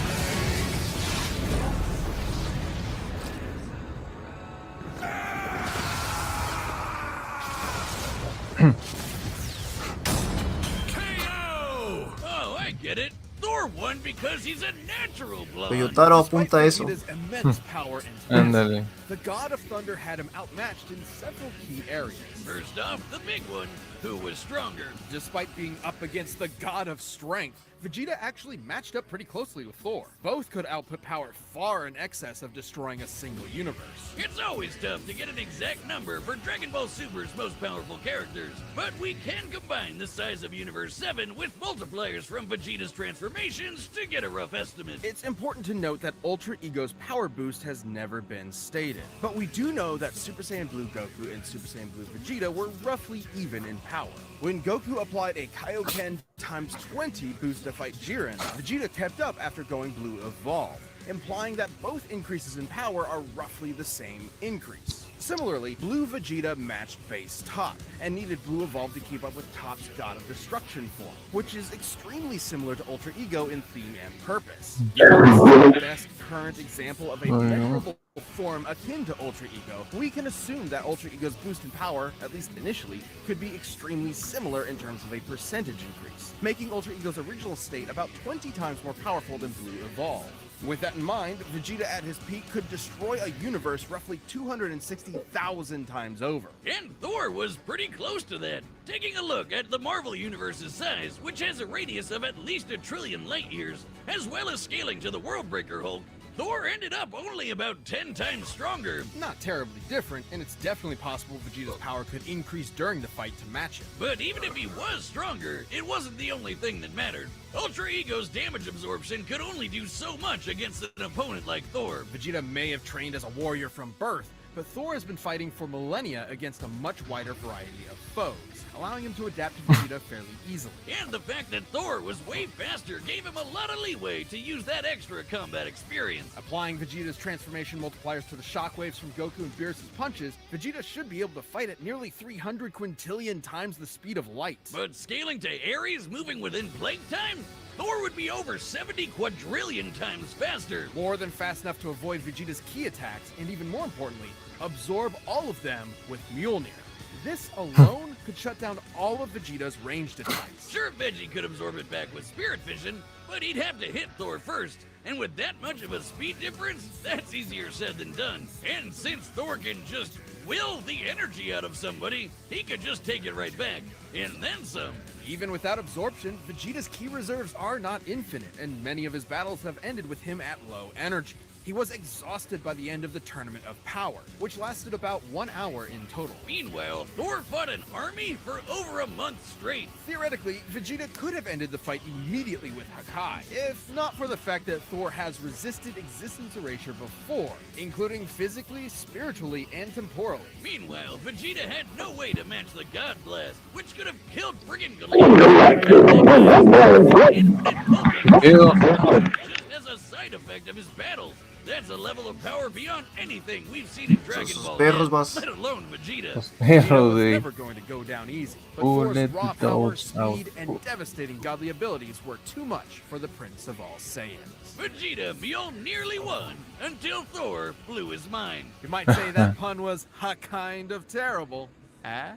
Oh, I get it. Thor won because he's a natural blonde. Toyotaro apunta a eso. Vegeta's immense power and Ándale. the God of Thunder had him outmatched in several key areas. First off, the big one, who was stronger. Despite being up against the God of Strength, Vegeta actually matched up pretty closely with Thor. Both could output power far in excess of destroying a single universe. It's always tough to get an exact number for Dragon Ball Super's most powerful characters, but we can combine the size of Universe 7 with multipliers from Vegeta's transformations to get a rough estimate. It's important to note that Ultra Ego's power boost has never been stated, but we do know that Super Saiyan Blue Goku and Super Saiyan Blue Vegeta were roughly even in power. When Goku applied a Kaioken times 20 boost to fight Jiren, Vegeta kept up after going Blue Evolved, implying that both increases in power are roughly the same increase. Similarly, Blue Vegeta matched base Top, and needed Blue Evolve to keep up with Top's God of Destruction form, which is extremely similar to Ultra Ego in theme and purpose. The best current example of a measurable form akin to Ultra Ego, we can assume that Ultra Ego's boost in power, at least initially, could be extremely similar in terms of a percentage increase, making Ultra Ego's original state about 20 times more powerful than Blue Evolve. With that in mind, Vegeta at his peak could destroy a universe roughly 260,000 times over. And Thor was pretty close to that. Taking a look at the Marvel Universe's size, which has a radius of at least 1 trillion light years, as well as scaling to the Worldbreaker Hulk, Thor ended up only about 10 times stronger. Not terribly different, and it's definitely possible Vegeta's power could increase during the fight to match it. But even if he was stronger, it wasn't the only thing that mattered. Ultra Ego's damage absorption could only do so much against an opponent like Thor. Vegeta may have trained as a warrior from birth, but Thor has been fighting for millennia against a much wider variety of foes, allowing him to adapt to Vegeta fairly easily. And the fact that Thor was way faster gave him a lot of leeway to use that extra combat experience. Applying Vegeta's transformation multipliers to the shockwaves from Goku and Beerus' punches, Vegeta should be able to fight at nearly 300 quintillion times the speed of light. But scaling to Ares moving within plague time? Thor would be over 70 quadrillion times faster. More than fast enough to avoid Vegeta's key attacks, and even more importantly, absorb all of them with Mjolnir. This alone could shut down all of Vegeta's ranged attacks. Sure, Veggie could absorb it back with Spirit Vision, but he'd have to hit Thor first. And with that much of a speed difference, that's easier said than done. And since Thor can just will the energy out of somebody, he could just take it right back. And then some. Even without absorption, Vegeta's ki reserves are not infinite, and many of his battles have ended with him at low energy. He was exhausted by the end of the Tournament of Power, which lasted about 1 hour in total. Meanwhile, Thor fought an army for over a month straight. Theoretically, Vegeta could have ended the fight immediately with Hakai, if not for the fact that Thor has resisted existence erasure before, including physically, spiritually, and temporally. Meanwhile, Vegeta had no way to match the God Blast, which could have killed friggin' just as a side effect of his battles. That's a level of power beyond anything we've seen in Dragon Ball, let alone Vegeta. Vegeta was never going to go down easy, but Thor's raw power, speed, and devastating godly abilities were too much for the Prince of All Saiyans. Vegeta nearly won until Thor blew his mind. You might say that pun was kind of terrible.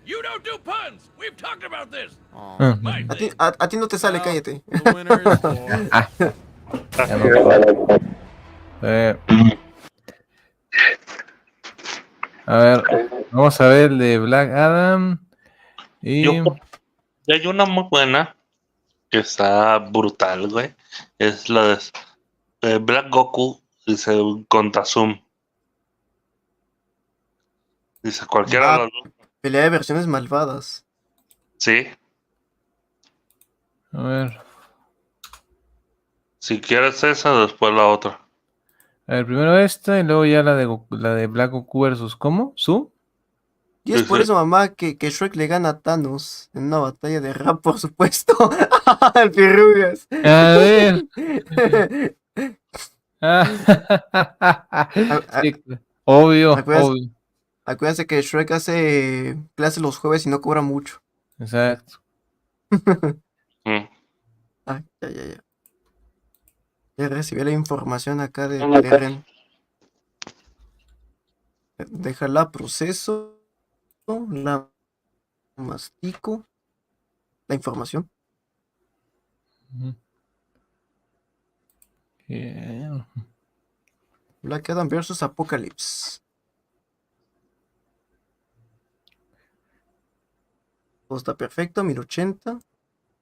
You don't do puns! We've talked about this! A ti no te sale, cállate. A ver, vamos a ver el de Black Adam. Y hay una muy buena que está brutal, güey. Es la de Black Goku, dice contra Zoom. Dice cualquiera de los dos. Pelea de versiones malvadas. Sí. A ver. Si quieres esa, después la otra. A ver, primero esta y luego ya la de Black Goku versus ¿cómo? ¿Su? Y es por eso, mamá, que Shrek le gana a Thanos en una batalla de rap, por supuesto. El Pirrugas. A ver. Sí, obvio. Acuérdense que Shrek hace clases los jueves y no cobra mucho. Exacto. Ya. Ya recibí la información acá de Terren. Déjala proceso. La mastico. La información. Black Adam versus Apocalypse. Todo está perfecto, 1080.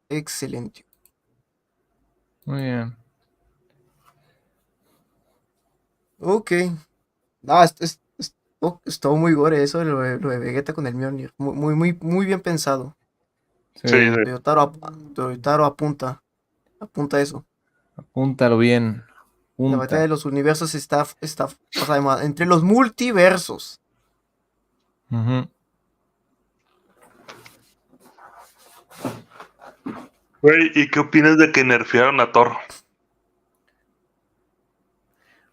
Excelente. Muy bien. Ok. Estuvo muy gore eso, lo de Vegeta con el Mjolnir. Muy bien pensado. Sí. Toyotaro apunta eso. Apúntalo bien. La batalla de los universos está o sea, entre los multiversos. Güey, ¿y qué opinas de que nerfearon a Thor?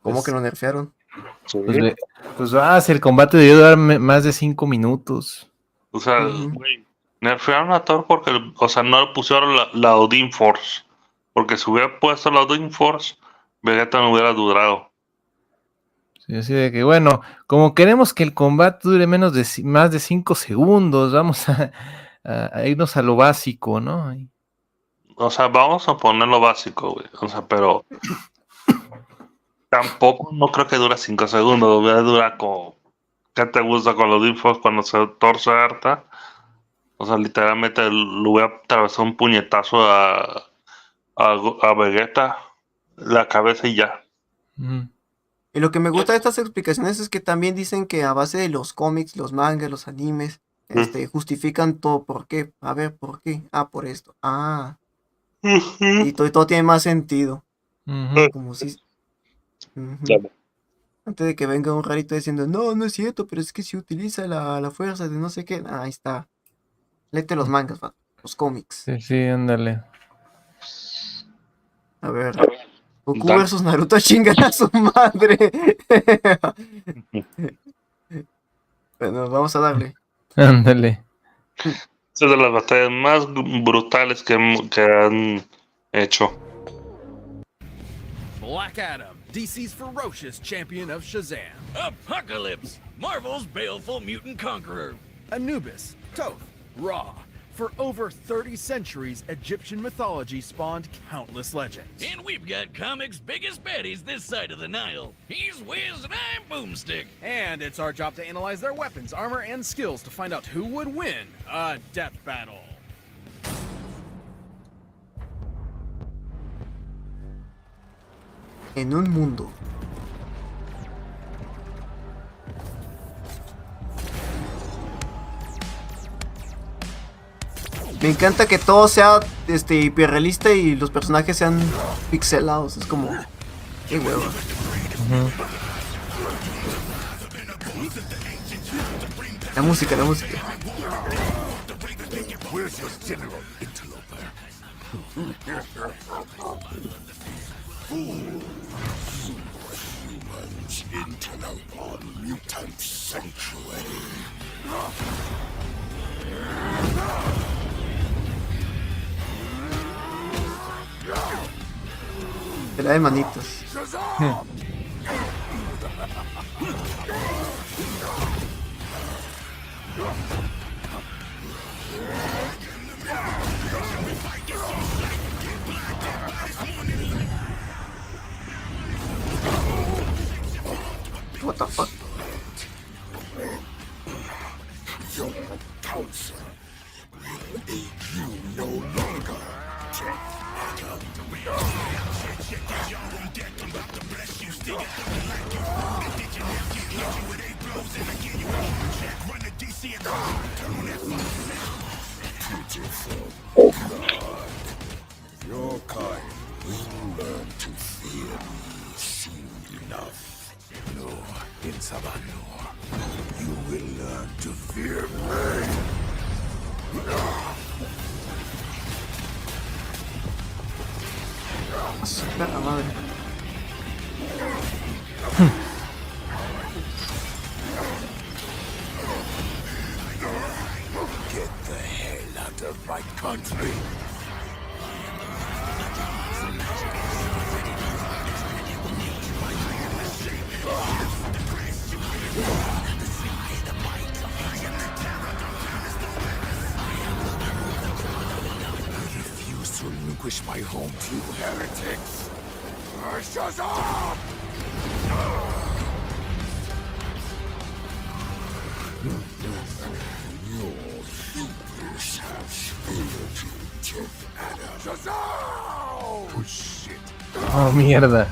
¿Cómo que lo nerfearon? Pues el combate debió durar más de 5 minutos. O sea, güey, nerfearon a Thor porque, o sea, no le pusieron la Odin Force. Porque si hubiera puesto la Odin Force, Vegeta no hubiera durado. Sí, así de que, bueno, como queremos que el combate dure más de 5 segundos, vamos a irnos a lo básico, ¿no? O sea, vamos a poner lo básico, güey. O sea, pero tampoco no creo que dure 5 segundos. Dura como... ¿Qué te gusta con los infos cuando Thor se harta? O sea, literalmente le voy a atravesar un puñetazo a Vegeta, la cabeza y ya. Y lo que me gusta de estas explicaciones es que también dicen que a base de los cómics, los mangas, los animes, justifican todo. ¿Por qué? A ver, ¿por qué? Ah, por esto. Ah. Y todo tiene más sentido. Como si... Antes de que venga un rarito diciendo, no, no es cierto, pero es que si utiliza la fuerza de no sé qué. Ahí está. Léete los mangas, vato, los cómics. Sí, sí, ándale. A ver. Goku versus Naruto, chingan a su madre. Bueno, vamos a darle. Ándale. Es de las batallas más brutales que han hecho. Black Adam, DC's ferocious champion of Shazam. Apocalypse, Marvel's baleful mutant conqueror. Anubis, Thoth, Ra. For over 30 centuries, Egyptian mythology spawned countless legends. And we've got comics' biggest baddies this side of the Nile. He's Wiz and I'm Boomstick. And it's our job to analyze their weapons, armor, and skills to find out who would win a death battle. En un mundo. Me encanta que todo sea hiperrealista y los personajes sean pixelados. Es como... qué hueva. La música. Where's your general interloper? Humans interlope on mutant sanctuary. Pelea de manitos. What the fuck? Your counsel will aid you no longer. Your kind will learn to fear me soon enough. No, in Sabanor, you will learn to fear me. Perra madre. Get the hell out of my country. I refuse to relinquish my home to you heretics. Shazam! Your hubris has failed you, Death Adam. Shazam! Oh shit. Oh, mierda.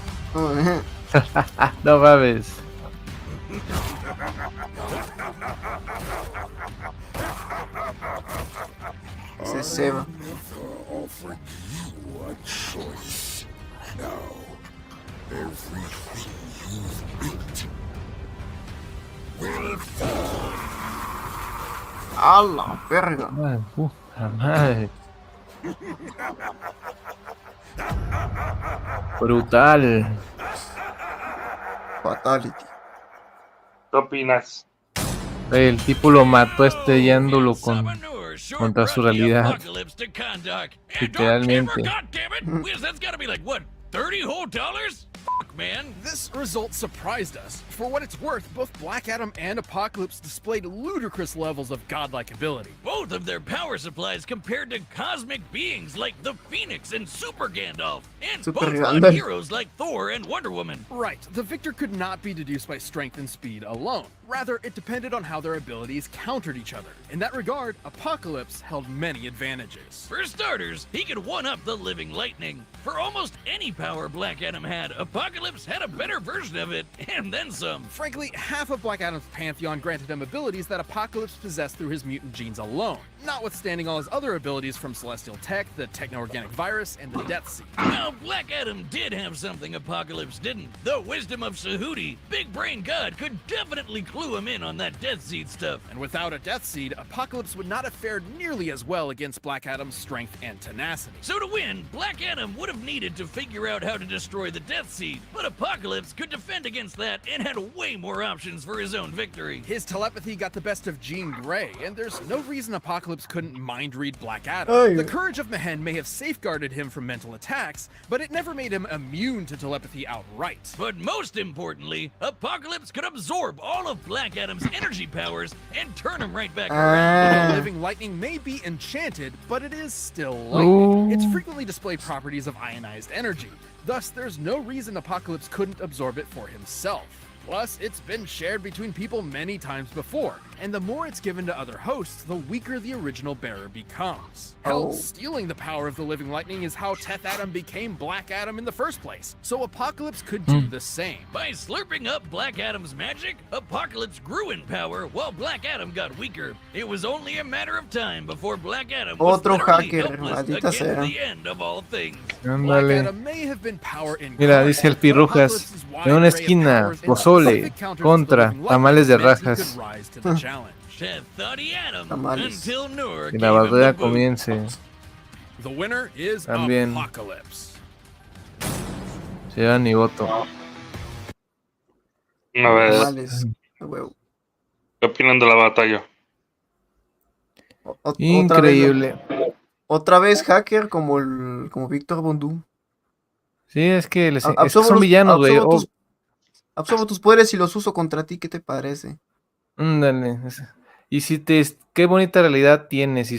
No mames. Se ceba. Offering you a choice. Now, everything you've built will fall. A la verga. Ay, puta madre. Brutal. Fatality. ¿Qué opinas? El tipo lo mató estrellándolo contra su realidad. Literalmente. Wiz, that's gotta be like, what, $30 whole? Fuck, man. This result surprised us. For what it's worth, both Black Adam and Apocalypse displayed ludicrous levels of godlike ability. Both of their power supplies compared to cosmic beings like the Phoenix and Super Gandalf, and Super both Gandalf. fought heroes like Thor and Wonder Woman. Right, the victor could not be deduced by strength and speed alone. Rather, it depended on how their abilities countered each other. In that regard, Apocalypse held many advantages. For starters, he could one-up the living lightning. For almost any power Black Adam had, Apocalypse Apocalypse had a better version of it, and then some. Frankly, half of Black Adam's pantheon granted him abilities that Apocalypse possessed through his mutant genes alone, notwithstanding all his other abilities from Celestial Tech, the Techno-Organic Virus, and the Death Seed. Now, Black Adam did have something Apocalypse didn't. The wisdom of Sahudi, Big Brain God, could definitely clue him in on that Death Seed stuff. And without a Death Seed, Apocalypse would not have fared nearly as well against Black Adam's strength and tenacity. So to win, Black Adam would have needed to figure out how to destroy the Death Seed, but Apocalypse could defend against that and had way more options for his own victory. His telepathy got the best of Jean Grey, and there's no reason Apocalypse couldn't mind-read Black Adam. Ay. The courage of Mehen may have safeguarded him from mental attacks, but it never made him immune to telepathy outright. But most importantly, Apocalypse could absorb all of Black Adam's energy powers and turn him right back around. The living lightning may be enchanted, but it is still lightning. Its frequently displayed properties of ionized energy. Thus, there's no reason Apocalypse couldn't absorb it for himself. Plus, it's been shared between people many times before, and the more it's given to other hosts, the weaker the original bearer becomes. Hell, stealing the power of the living lightning is how Teth Adam became Black Adam in the first place, so Apocalypse could do the same. By slurping up Black Adam's magic, Apocalypse grew in power while Black Adam got weaker. It was only a matter of time before Black Adam was Otro literally hacker, helpless maldita against sea. the end of all things. Black Ándale. Adam may have been power in Mira, dice el Pirrujas, en una esquina, pozole, contra, tamales de rajas. Teth thought he had him Tamales. until Noor Que gave la him the batalla boot. comience. The winner is También. Apocalypse. Se lleva mi voto. A ver, Tamales. A huevo. ¿qué opinan de la batalla? Increíble. Otra vez hacker como V3rg1zas. Sí, es que es que Absorbo son los- villanos, güey. absorbo tus poderes y los uso contra ti, ¿qué te parece? Ándale. Y si qué bonita realidad tienes, y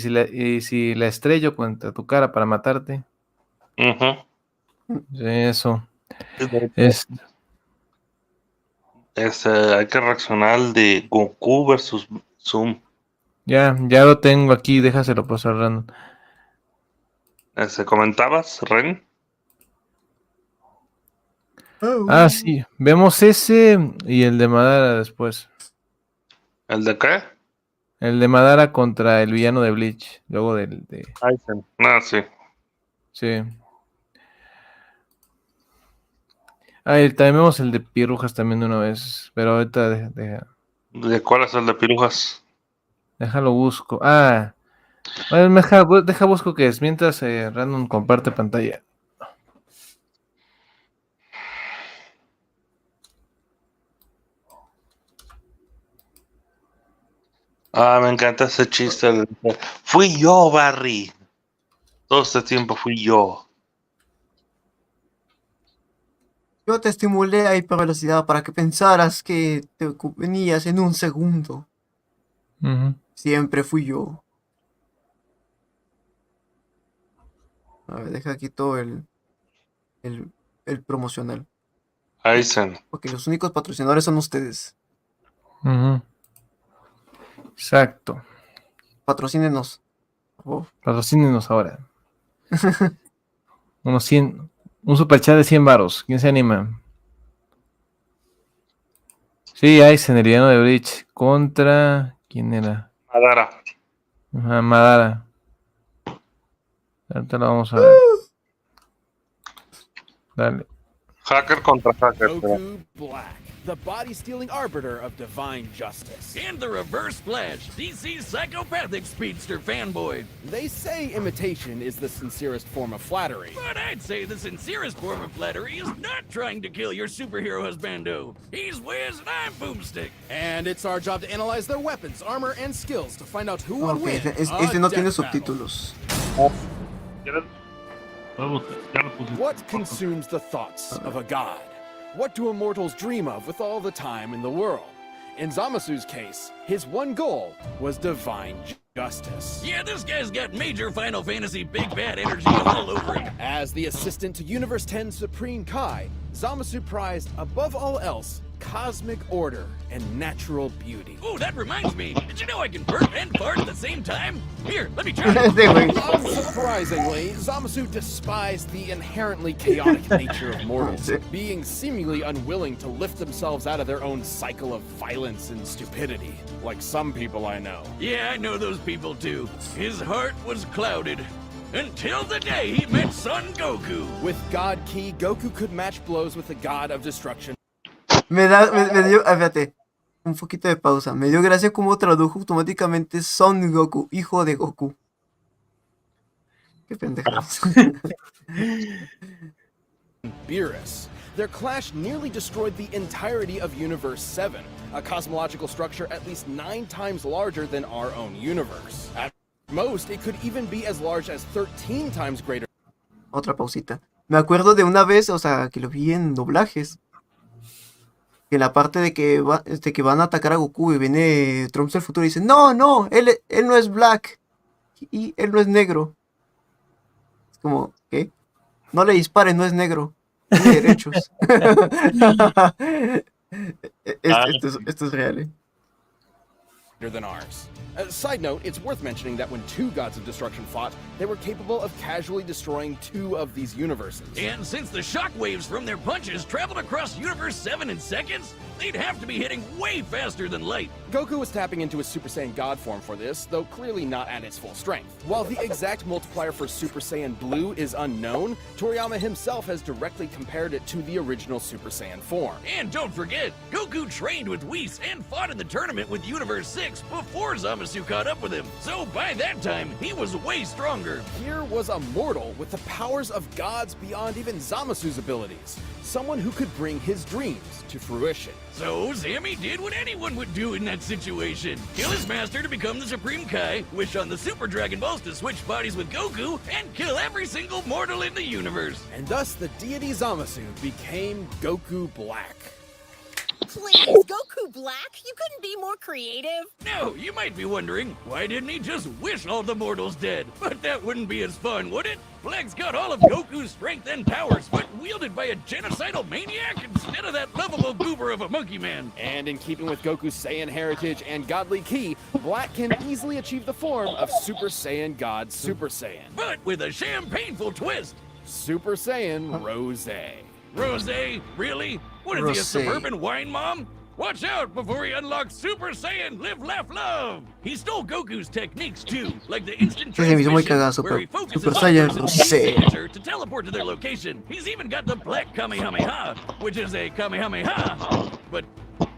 si la estrello contra tu cara para matarte. Eso. Hay que reaccionar al de Goku versus Zoom. Ya lo tengo aquí, déjaselo pasar, Random. ¿Comentabas, Ren? Ah, sí. Vemos ese y el de Madara después. ¿El de qué? El de Madara contra el villano de Bleach. Luego del de... Aizen. Ah, sí. Sí. Ah, y también vemos el de Pirrujas también de una vez. Pero ahorita ¿De cuál es el de Pirujas? déjalo busco. Ah. Bueno, deja busco qué es. Mientras Random comparte pantalla. Ah, me encanta ese chiste. Fui yo, Barry. Todo este tiempo fui yo. Yo te estimulé a hipervelocidad para que pensaras que te venías en un segundo. Siempre fui yo. A ver, deja aquí todo el promocional. Aizen. Porque los únicos patrocinadores son ustedes. Exacto. Patrocínenos. Por favor. Patrocínenos ahora. Unos 100. Un superchat de 100 varos. ¿Quién se anima? Sí, Aizen, el villano de Bleach. Contra... ¿Quién era? Madara. Ajá, Madara. Ahorita lo vamos a ver. Dale. Hacker contra hacker. Goku Black, the body-stealing arbiter of divine justice. And the Reverse Flash, DC's psychopathic speedster fanboy. They say imitation is the sincerest form of flattery. But I'd say the sincerest form of flattery is not trying to kill your superhero husbando. He's Wiz and I'm Boomstick. And it's our job to analyze their weapons, armor, and skills to find out who will Ok, win. este no tiene subtítulos. What consumes the thoughts of a god? What do immortals dream of with all the time in the world? In Zamasu's case, his one goal was divine justice. Yeah, this guy's got major Final Fantasy big bad energy all over him. As the assistant to Universe 10 Supreme Kai, Zamasu prized, above all else, cosmic order and natural beauty. Oh, that reminds me. Did you know I can burp and fart at the same time? Here, let me try. Unsurprisingly, Zamasu despised the inherently chaotic nature of mortals, being seemingly unwilling to lift themselves out of their own cycle of violence and stupidity, like some people I know. Yeah, I know those people too. His heart was clouded. Until the day he met Son Goku. With God Ki, Goku could match blows with the god of destruction. Me dio, fíjate, un poquito de pausa. Me dio gracia cómo tradujo automáticamente Son Goku, hijo de Goku. Qué pendejadas. Beerus. Their clash nearly destroyed the entirety of Universe 7, a cosmological structure at least 9 times larger than our own universe. At most, it could even be as large as 13 times greater. Otra pausita. Me acuerdo de una vez, o sea, que lo vi en doblajes. Que la parte de que, que van a atacar a Goku y viene Trunks del futuro y dice, no, él no es Black. Y él no es negro. Es como, ¿qué? No le disparen, no es negro. Tiene derechos. Esto es real, Than ours. Side note, it's worth mentioning that when 2 gods of destruction fought, they were capable of casually destroying 2 of these universes. And since the shockwaves from their punches traveled across Universe 7 in seconds, they'd have to be hitting way faster than light. Goku was tapping into his Super Saiyan God form for this, though clearly not at its full strength. While the exact multiplier for Super Saiyan Blue is unknown, Toriyama himself has directly compared it to the original Super Saiyan form. And don't forget, Goku trained with Whis and fought in the tournament with Universe 6 before Zamasu caught up with him. So by that time, he was way stronger. Here was a mortal with the powers of gods beyond even Zamasu's abilities. Someone who could bring his dreams to fruition. So Sammy did what anyone would do in that situation. Kill his master to become the Supreme Kai, wish on the Super Dragon Balls to switch bodies with Goku, and kill every single mortal in the universe. And thus the deity Zamasu became Goku Black. Please, Goku Black? You couldn't be more creative? No, you might be wondering, why didn't he just wish all the mortals dead? But that wouldn't be as fun, would it? Black's got all of Goku's strength and powers, but wielded by a genocidal maniac instead of that lovable goober of a monkey man. And in keeping with Goku's Saiyan heritage and godly ki, Black can easily achieve the form of Super Saiyan God Super Saiyan. But with a champagneful twist. Super Saiyan Rose. Rose? Really? What is he, a suburban wine mom? Watch out before he unlocks Super Saiyan Live, Laugh, Love! He stole Goku's techniques too, like the instant transmission, where he focuses on the to teleport to their location. He's even got the Black Kamehameha, which is a Kamehameha, but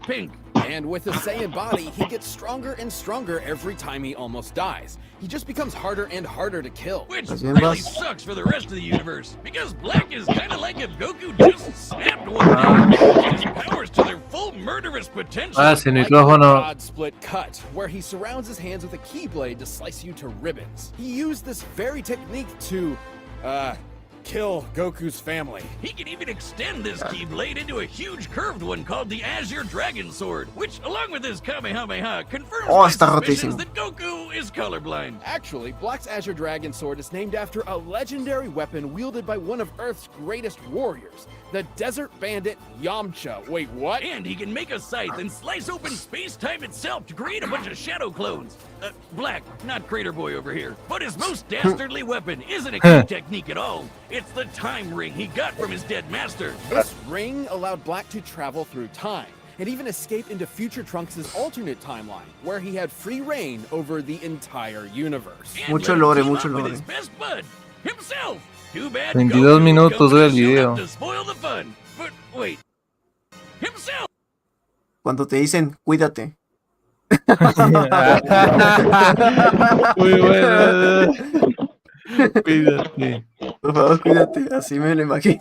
pink. And with his Saiyan body, he gets stronger and stronger every time he almost dies. He just becomes harder and harder to kill. Which really sucks for the rest of the universe, because Black is kind of like if Goku just snapped one day, his powers to their full murderous potential. Sin micrófono. God split cut, where he surrounds his hands with a keyblade to slice you to ribbons. He used this very technique to, kill Goku's family. He can even extend this Keyblade into a huge curved one called the Azure Dragon Sword, which, along with his Kamehameha, confirms my suspicions that Goku is colorblind. Actually, Black's Azure Dragon Sword is named after a legendary weapon wielded by one of Earth's greatest warriors, the Desert Bandit Yamcha. Wait, what? And he can make a scythe and slice open space-time itself to create a bunch of shadow clones. Black, not Crater Boy over here. But his most dastardly weapon isn't a key technique at all. It's the time ring he got from his dead master. This ring allowed Black to travel through time and even escape into future Trunks' alternate timeline, where he had free reign over the entire universe. Mucho lore, mucho lore. His best bud, himself. Too bad 22 minutos dura el video. To spoil the fun. But wait. Himself. Cuando te dicen, cuídate. Muy bueno. Cuídate. Por favor, cuídate. Así me lo imagino.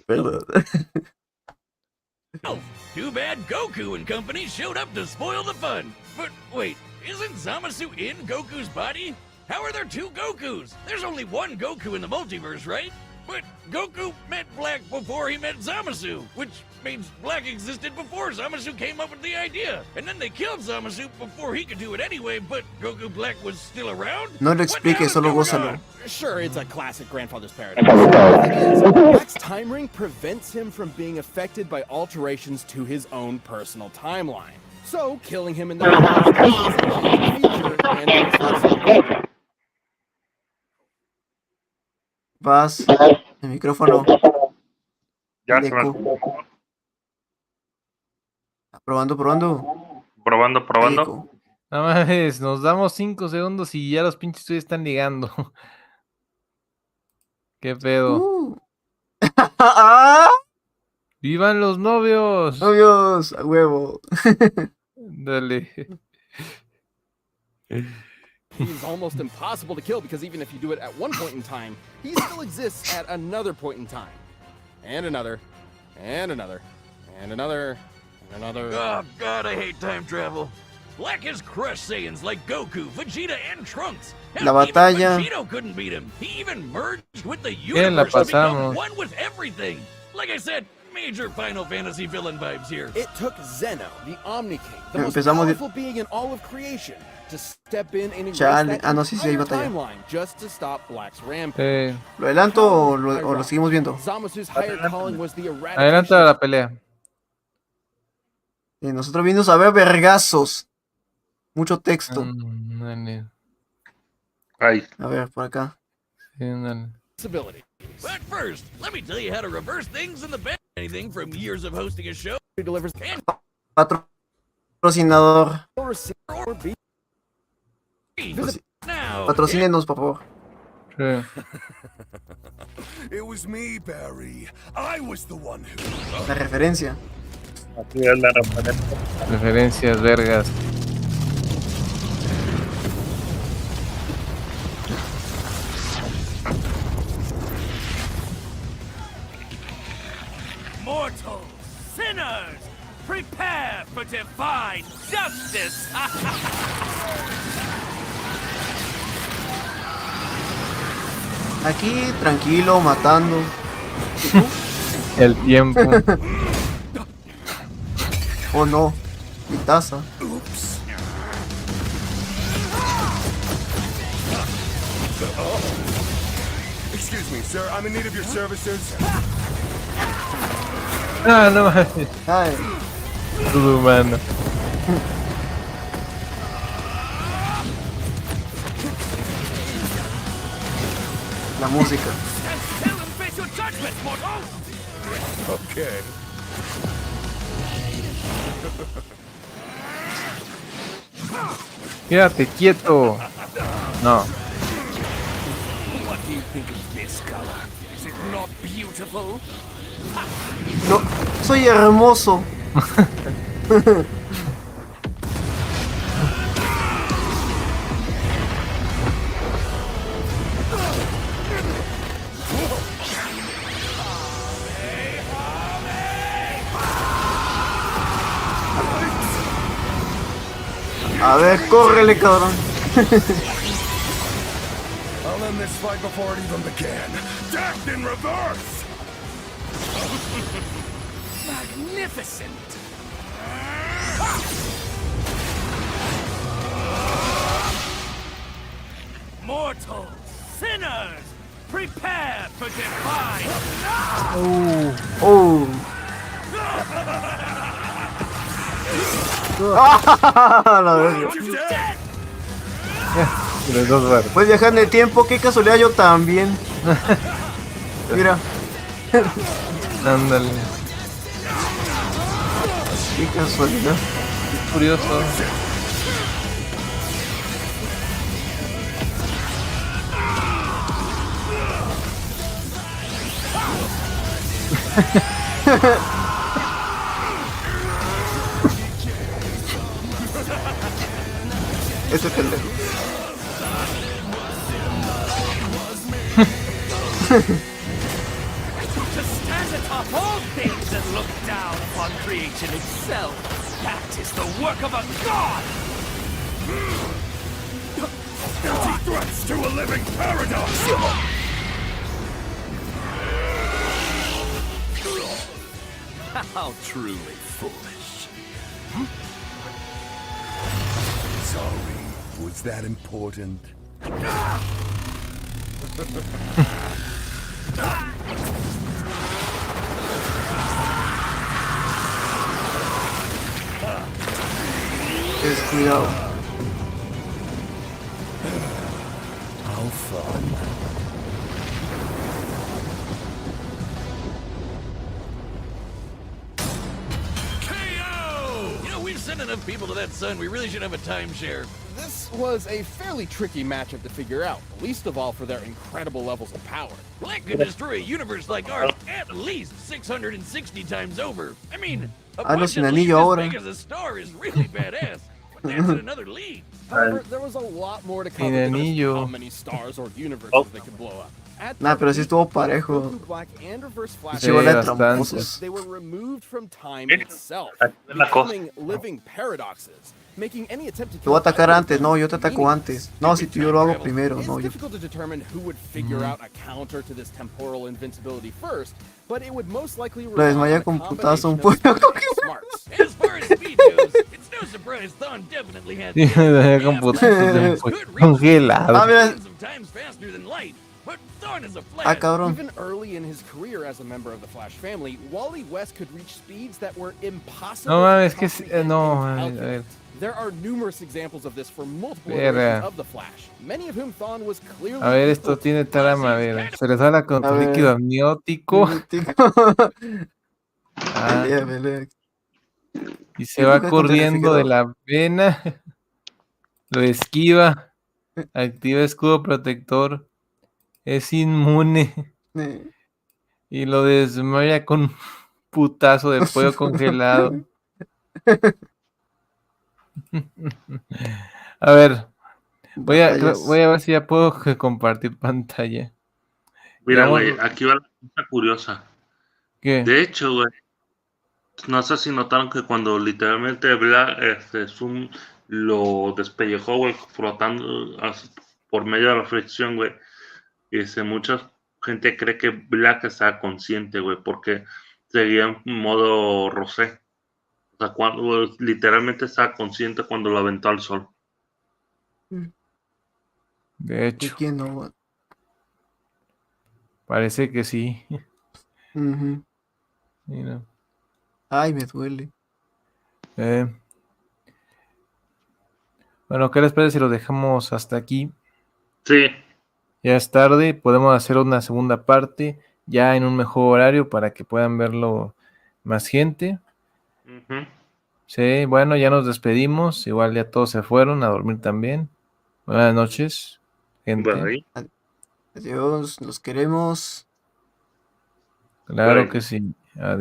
Perdón. Too bad Goku and company showed up to spoil the fun. But wait, isn't Zamasu in Goku's body? How are there 2 Gokus? There's only one Goku in the multiverse, right? But Goku met Black before he met Zamasu, which means Black existed before Zamasu came up with the idea. And then they killed Zamasu before he could do it anyway, but Goku Black was still around? No lo expliques, solo gózalo. Sure, it's a classic grandfather's paradox. The thing is, Black's time ring prevents him from being affected by alterations to his own personal timeline. So, killing him in the future and Vas. El micrófono. Ya El se van. eco. Probando. Probando. Eco. No mames, nos damos 5 segundos y ya los pinches tuyos están ligando. ¿Qué pedo? ¡Vivan los novios! Novios, a huevo. Dale. He's almost impossible to kill because even if you do it at one point in time, he still exists at another point in time. And another. Oh, God, I hate time travel. Black has crushed Saiyans like Goku, Vegeta, and Trunks. La batalla. Even Vegito couldn't beat him. He even merged with the Bien, la universe to become pasamos. one with everything. Like I said, major Final Fantasy villain vibes here. It took Zeno, the Omni King, the most Empezamos powerful being in all of creation, to step in and erase Chale. that No, sí, hay entire batalla. timeline just to stop Black's rampage. ¿Lo adelanto o lo seguimos viendo? Zamasu's higher calling was the Adelanta la pelea. Nosotros vinimos a ver vergazos. Mucho texto. Dale. Ahí. A ver, por acá. Sí, dale. But first, let me tell you how to reverse things in the bed. Anything from years of hosting a show and Patrocinador. now. Patrocínenos, por favor. It was me, Barry. I was the one who. La referencia. Aquí es la referencia. Referencias vergas. Mortals, sinners, prepare for divine justice! Aquí, tranquilo, matando. El tiempo. Oh no, mi taza. Excuse me, sir. I'm in need of your services. Ah, no mames. Ay. Todo humano. La música. Tell them face your judgment, mortals! Okay. Quédate quieto. No. What do you think of this color? Is it not beautiful? No, soy hermoso. A ver, córrele, cabrón. I'll end this fight before it even began. Death in reverse! Magnificent! Mortals, sinners, prepare for divine... Oh. La verga. Puedes viajar en el tiempo, qué casualidad, yo también. Mira. Ándale. Qué casualidad. Qué curioso. Ese pendejo. To stand atop all things and look down upon creation itself. That is the work of a god! Empty threats to a living paradox! How truly foolish. Sorry, was that important? Descuidado. How fun. You know, we've sent enough people to that sun. We really should have a timeshare. This was a fairly tricky matchup to figure out, least of all for their incredible levels of power. Black could destroy a universe like ours at least 660 times over. I mean, a Ah, no, bunch sin of leaves anillo as ahora. big as a star is really badass. But that's in another league. However, there was a lot more to cover Sin than just anillo. how many stars or universes they could blow up. At Nah, their pero sí peak, estuvo both parejo. Goku Black and Reverse Flash Sí, Chivola de bastantes. tramposos. they were removed from time Mira, itself, aquí es la cosa. becoming living paradoxes, making any attempt to Te voy a atacar either of antes. them No, yo te ataco meaningless. antes. No, si tú yo lo hago primero. It's No, yo. difficult to determine who would figure out a counter to this temporal invincibility first, but it would most likely Lo rely desmaya on a con putazo un combination pollo. of speed and smarts. As far as speed goes, it's no surprise Thon definitely has Sí, me dejé con putazos de un pollo congelado. Ah, mira. millions of times faster than light. But Thon is a Ah, flash. cabrón. Even early in his career as a member of the Flash family, Wally West could reach speeds that were impossible No to mames, que comprehend no, and a calculate. ver. There are numerous examples of this for multiple Verga. iterations of the Flash, many of whom Thawne was clearly A ver, esto equipped tiene trama, a ver. Se les habla con A tu ver. líquido amniótico. Ah, Pelea, pelea. y se va corriendo de la vena. Lo esquiva. Activa escudo protector. Es inmune. Y lo desmaya con un putazo de pollo congelado. A ver. Voy a ver si ya puedo compartir pantalla. Mira, Vamos- güey, aquí va la cosa curiosa. ¿Qué? De hecho, güey, no sé si notaron que cuando literalmente Black lo despellejó, güey, flotando por medio de la fricción, güey. Mucha gente cree que Black estaba consciente, güey, porque seguía en modo rosé. O sea, cuando literalmente estaba consciente cuando lo aventó al sol. De hecho. ¿Y quién no? Parece que sí. Ujú. Mira. Ay, me duele. Bueno, ¿qué les parece si lo dejamos hasta aquí? Sí. Ya es tarde, podemos hacer una segunda parte ya en un mejor horario para que puedan verlo más gente. Ujú. Sí, bueno, ya nos despedimos. Igual ya todos se fueron a dormir también. Buenas noches, gente. Bye. Adiós, los queremos. Claro Bye. que sí. Adiós.